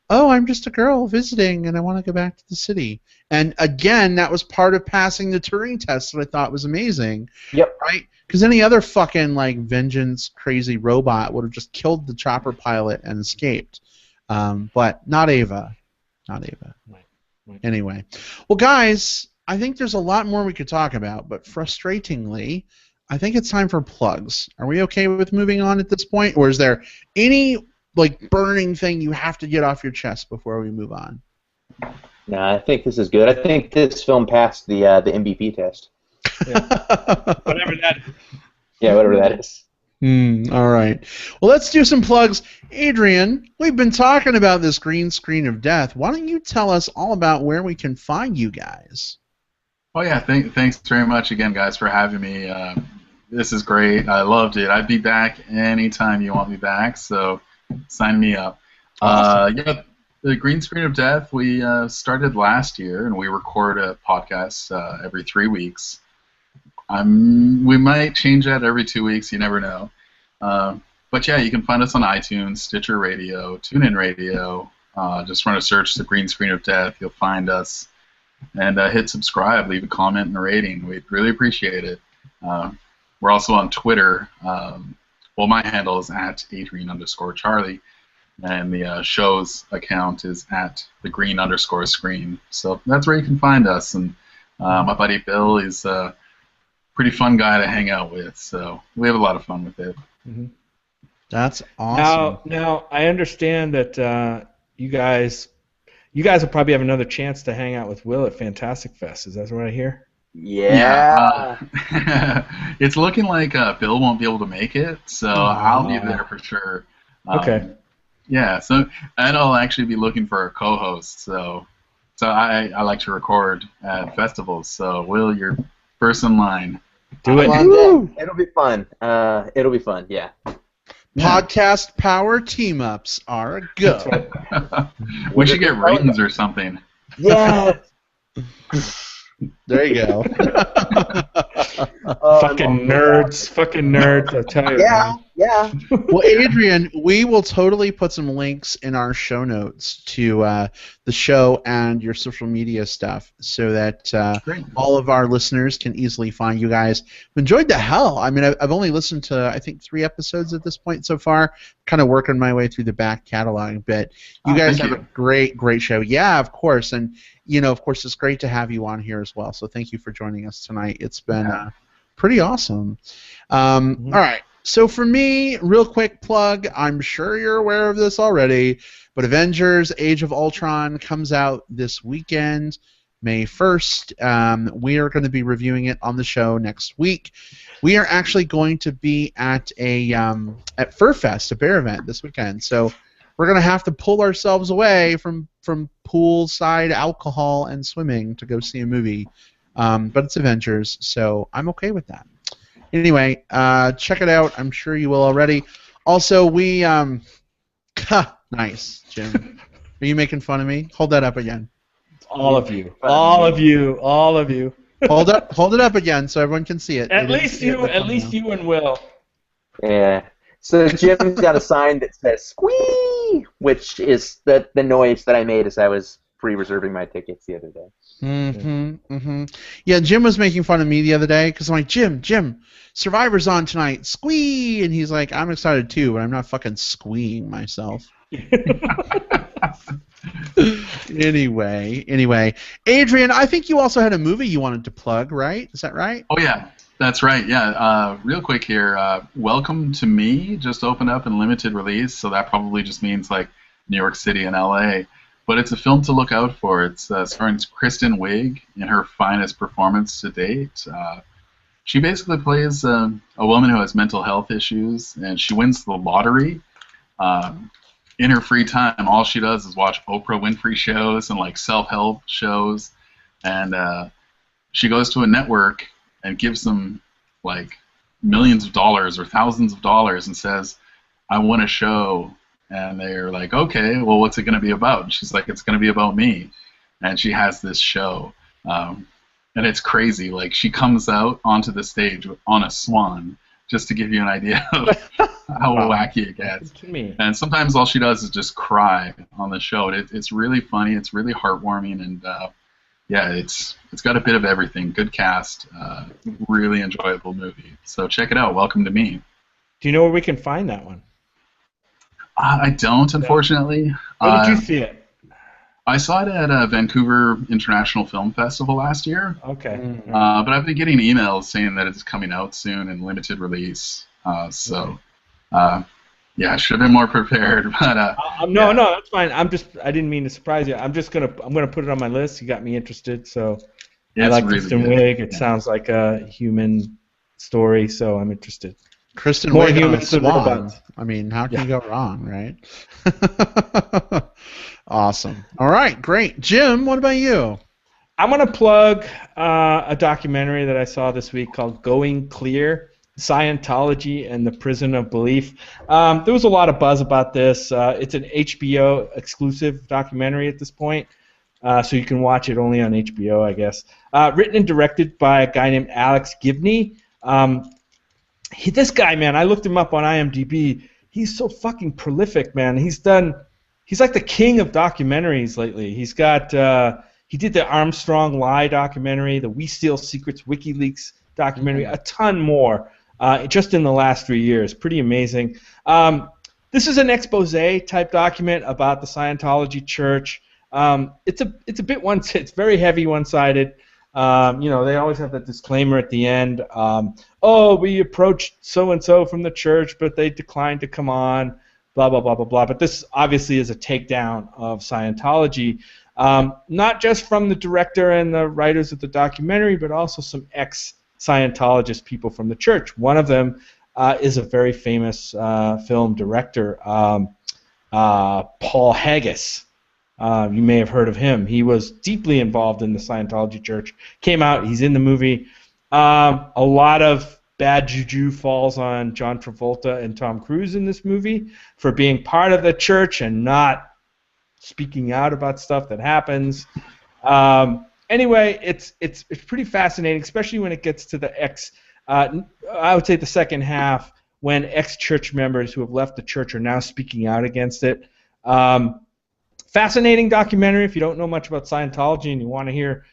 oh, I'm just a girl visiting and I want to go back to the city. And again, that was part of passing the Turing test that I thought was amazing. Yep. Right? Because any other fucking like vengeance crazy robot would have just killed the chopper pilot and escaped. But not Ava. Not Ava. Right. Anyway. Well, guys, I think there's a lot more we could talk about, but frustratingly, I think it's time for plugs. Are we okay with moving on at this point, or is there any like burning thing you have to get off your chest before we move on? No, I think this is good. I think this film passed the MBP test. Yeah. Whatever that is. Yeah, whatever that is. All right. Well, let's do some plugs. Adrian, we've been talking about this green screen of death. Why don't you tell us all about where we can find you guys? Oh yeah, thanks very much again, guys, for having me. This is great. I loved it. I'd be back anytime you want me back, so sign me up. Awesome. Yeah, the Green Screen of Death, we started last year, and we record a podcast every 3 weeks. We might change that every 2 weeks. You never know. But yeah, you can find us on iTunes, Stitcher Radio, TuneIn Radio. Just run a search, The Green Screen of Death. You'll find us. And hit subscribe, leave a comment and a rating. We'd really appreciate it. We're also on Twitter. Well, my handle is at Adrian_Charlie, and the show's account is at @thegreen_screen. So that's where you can find us. And my buddy Bill is a pretty fun guy to hang out with, so we have a lot of fun with it. Mm-hmm. That's awesome. Now I understand that you guys will probably have another chance to hang out with Will at Fantastic Fest. Is that what I hear? Yeah. It's looking like Bill won't be able to make it, so I'll be there for sure. Okay. Yeah, and I'll actually be looking for a co-host. So I like to record at festivals. So Will, you're first in line. Do it. It'll be fun. It'll be fun. Yeah. Podcast power team-ups are good. We should get rings or something. Yeah. There you go. Fucking nerds, I tell you. Yeah, Man. yeah. Well, Adrian, we will totally put some links in our show notes to the show and your social media stuff so that all of our listeners can easily find you guys. I've enjoyed the hell. I mean, I've only listened to, I think, 3 episodes at this point so far, kind of working my way through the back catalog. But you guys have a great, great show. Yeah, of course. And, you know, of course, it's great to have you on here as well. So thank you for joining us tonight. It's been pretty awesome. All right. So for me, real quick plug, I'm sure you're aware of this already, but Avengers Age of Ultron comes out this weekend, May 1st. We are going to be reviewing it on the show next week. We are actually going to be at at FurFest, a bear event, this weekend. So we're going to have to pull ourselves away from poolside alcohol and swimming to go see a movie. But it's Avengers, so I'm okay with that. Anyway, check it out. I'm sure you will already. Also, we nice, Jim. Are you making fun of me? Hold that up again. All of you. Hold it up again so everyone can see it. At least you and Will. Yeah. So Jim's got a sign that says "squee," which is the noise that I made as I was pre-reserving my tickets the other day. Yeah, Jim was making fun of me the other day because I'm like, Jim, Survivor's on tonight, squee, and he's like, I'm excited too, but I'm not fucking squeeing myself. Anyway, Adrian, I think you also had a movie you wanted to plug, right? Is that right? Oh yeah, that's right. Yeah, real quick here. Welcome to Me just opened up in limited release, so that probably just means like New York City and LA. But it's a film to look out for. It's starring Kristen Wiig in her finest performance to date. She basically plays a woman who has mental health issues, and she wins the lottery. In her free time, all she does is watch Oprah Winfrey shows and like self-help shows. And she goes to a network and gives them like millions of dollars or thousands of dollars and says, I want a show. And they're like, okay, well, what's it going to be about? And she's like, it's going to be about me. And she has this show. And it's crazy. Like, she comes out onto the stage on a swan, just to give you an idea of how wacky it gets. And sometimes all she does is just cry on the show. It's really funny. It's really heartwarming. And, yeah, it's got a bit of everything. Good cast. Really enjoyable movie. So check it out. Welcome to Me. Do you know where we can find that one? I don't, unfortunately. Where did you see it? I saw it at Vancouver International Film Festival last year. Okay. But I've been getting emails saying that it's coming out soon in limited release. Yeah, I should have been more prepared. But no, that's fine. I didn't mean to surprise you. I'm gonna put it on my list. You got me interested. So I like really Kristen Wiig. It sounds like a human story, so I'm interested. Kristen Wiig on a swan. I mean, how can you go wrong, right? Awesome. All right, great. Jim, what about you? I'm going to plug a documentary that I saw this week called Going Clear, Scientology and the Prison of Belief. There was a lot of buzz about this. It's an HBO exclusive documentary at this point, so you can watch it only on HBO, I guess. Written and directed by a guy named Alex Gibney. This guy, man, I looked him up on IMDb. He's so fucking prolific, man. He's like the king of documentaries lately. He did the Armstrong Lie documentary, the We Steal Secrets WikiLeaks documentary, a ton more just in the last 3 years. Pretty amazing. This is an expose type document about the Scientology Church. It's a bit it's very heavy one-sided. They always have that disclaimer at the end. We approached so-and-so from the church, but they declined to come on, blah, blah, blah, blah, blah. But this obviously is a takedown of Scientology, not just from the director and the writers of the documentary, but also some ex-Scientologist people from the church. One of them is a very famous film director, Paul Haggis. You may have heard of him. He was deeply involved in the Scientology Church. Came out. He's in the movie. A lot of bad juju falls on John Travolta and Tom Cruise in this movie for being part of the church and not speaking out about stuff that happens. Anyway, it's pretty fascinating, especially when it gets to the I would say the second half, when ex-church members who have left the church are now speaking out against it. Fascinating documentary if you don't know much about Scientology and you want to hear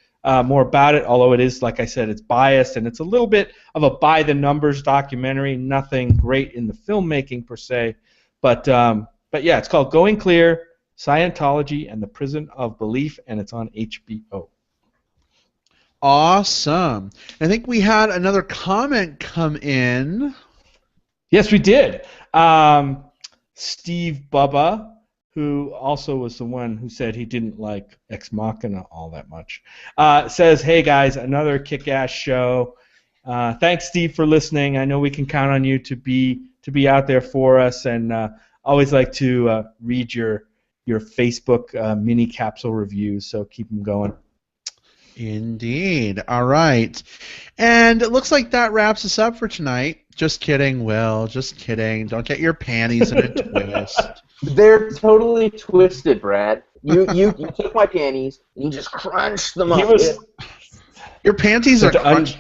more about it, although it is, like I said, it's biased, and it's a little bit of a by-the-numbers documentary, nothing great in the filmmaking per se. But yeah, it's called Going Clear, Scientology and the Prison of Belief, and it's on HBO. Awesome. I think we had another comment come in. Yes, we did. Steve Bubba, who also was the one who said he didn't like Ex Machina all that much, says, "Hey guys, another kick-ass show. Thanks, Steve, for listening. I know we can count on you to be out there for us, and always like to read your Facebook mini capsule reviews. So keep them going." Indeed. All right. And it looks like that wraps us up for tonight. Just kidding, Will. Just kidding. Don't get your panties in a twist. They're totally twisted, Brad. You took my panties and you just crunched them up. Your panties are crunched.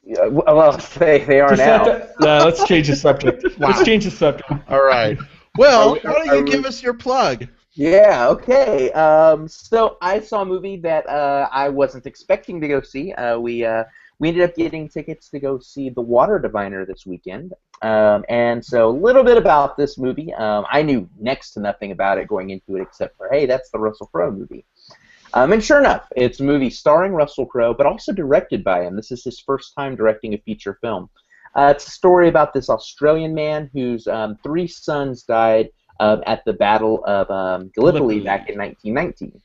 Well, they are now. Let's change the subject. Wow. Let's change the subject. All right. Well, why don't you give us your plug? Yeah, okay. So I saw a movie that I wasn't expecting to go see. We ended up getting tickets to go see The Water Diviner this weekend. And so a little bit about this movie. I knew next to nothing about it going into it except for, hey, that's the Russell Crowe movie. And sure enough, it's a movie starring Russell Crowe, but also directed by him. This is his first time directing a feature film. It's a story about this Australian man whose 3 sons died at the Battle of Gallipoli back in 1919.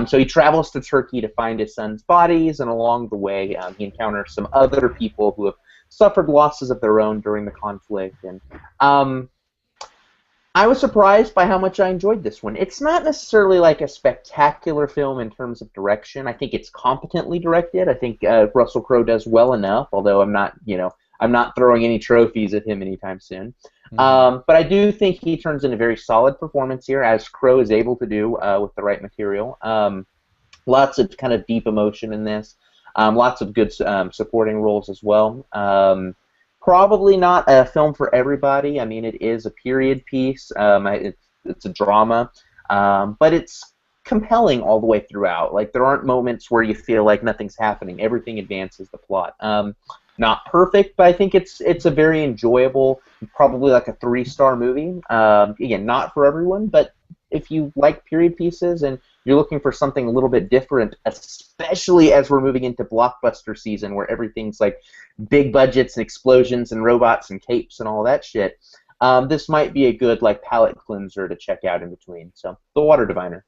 So he travels to Turkey to find his son's bodies, and along the way he encounters some other people who have suffered losses of their own during the conflict. And I was surprised by how much I enjoyed this one. It's not necessarily like a spectacular film in terms of direction. I think it's competently directed. I think Russell Crowe does well enough, although I'm not throwing any trophies at him anytime soon. But I do think he turns in a very solid performance here, as Crowe is able to do with the right material. Lots of kind of deep emotion in this. Lots of good supporting roles as well. Probably not a film for everybody. I mean, it is a period piece. It's a drama. But it's compelling all the way throughout. Like, there aren't moments where you feel like nothing's happening. Everything advances the plot. Not perfect, but I think it's a very enjoyable, probably like a 3-star movie. Again, not for everyone, but if you like period pieces and you're looking for something a little bit different, especially as we're moving into blockbuster season where everything's like big budgets and explosions and robots and capes and all that shit, this might be a good like palate cleanser to check out in between. So, The Water Diviner.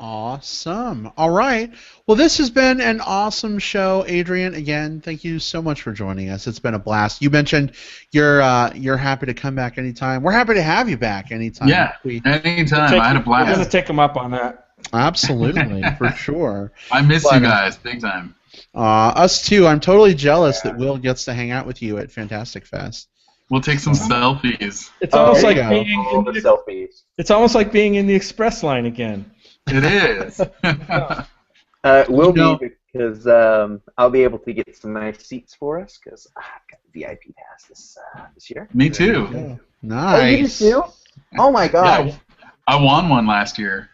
Awesome. All right. Well, this has been an awesome show, Adrian. Again, thank you so much for joining us. It's been a blast. You mentioned you're happy to come back anytime. We're happy to have you back anytime. Yeah, anytime. I had a blast. I'm going to take them up on that. Absolutely, for sure. I miss you guys big time. Us too. I'm totally jealous that Will gets to hang out with you at Fantastic Fest. We'll take some selfies. It's almost like selfies. Almost like being in the express line again. It is. Will be, because I'll be able to get some nice seats for us, because I've got a VIP pass this year. Me too. Nice. Oh, you too? Oh my god. Yeah, I won one last year.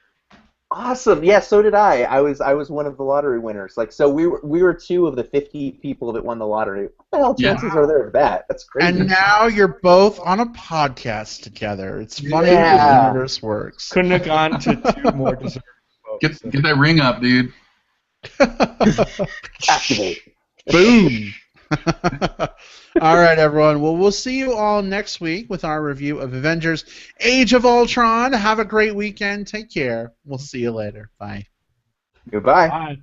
Awesome. Yeah, so did I. I was one of the lottery winners. Like, so we were 2 of the 50 people that won the lottery. What the hell chances are there of that? That's crazy. And now you're both on a podcast together. It's funny how the universe works. Couldn't have gone to 2 more deserving folks. Get that ring up, dude. Activate. Boom. All right, everyone. Well, we'll see you all next week with our review of Avengers Age of Ultron. Have a great weekend. Take care. We'll see you later. Bye. Goodbye. Bye.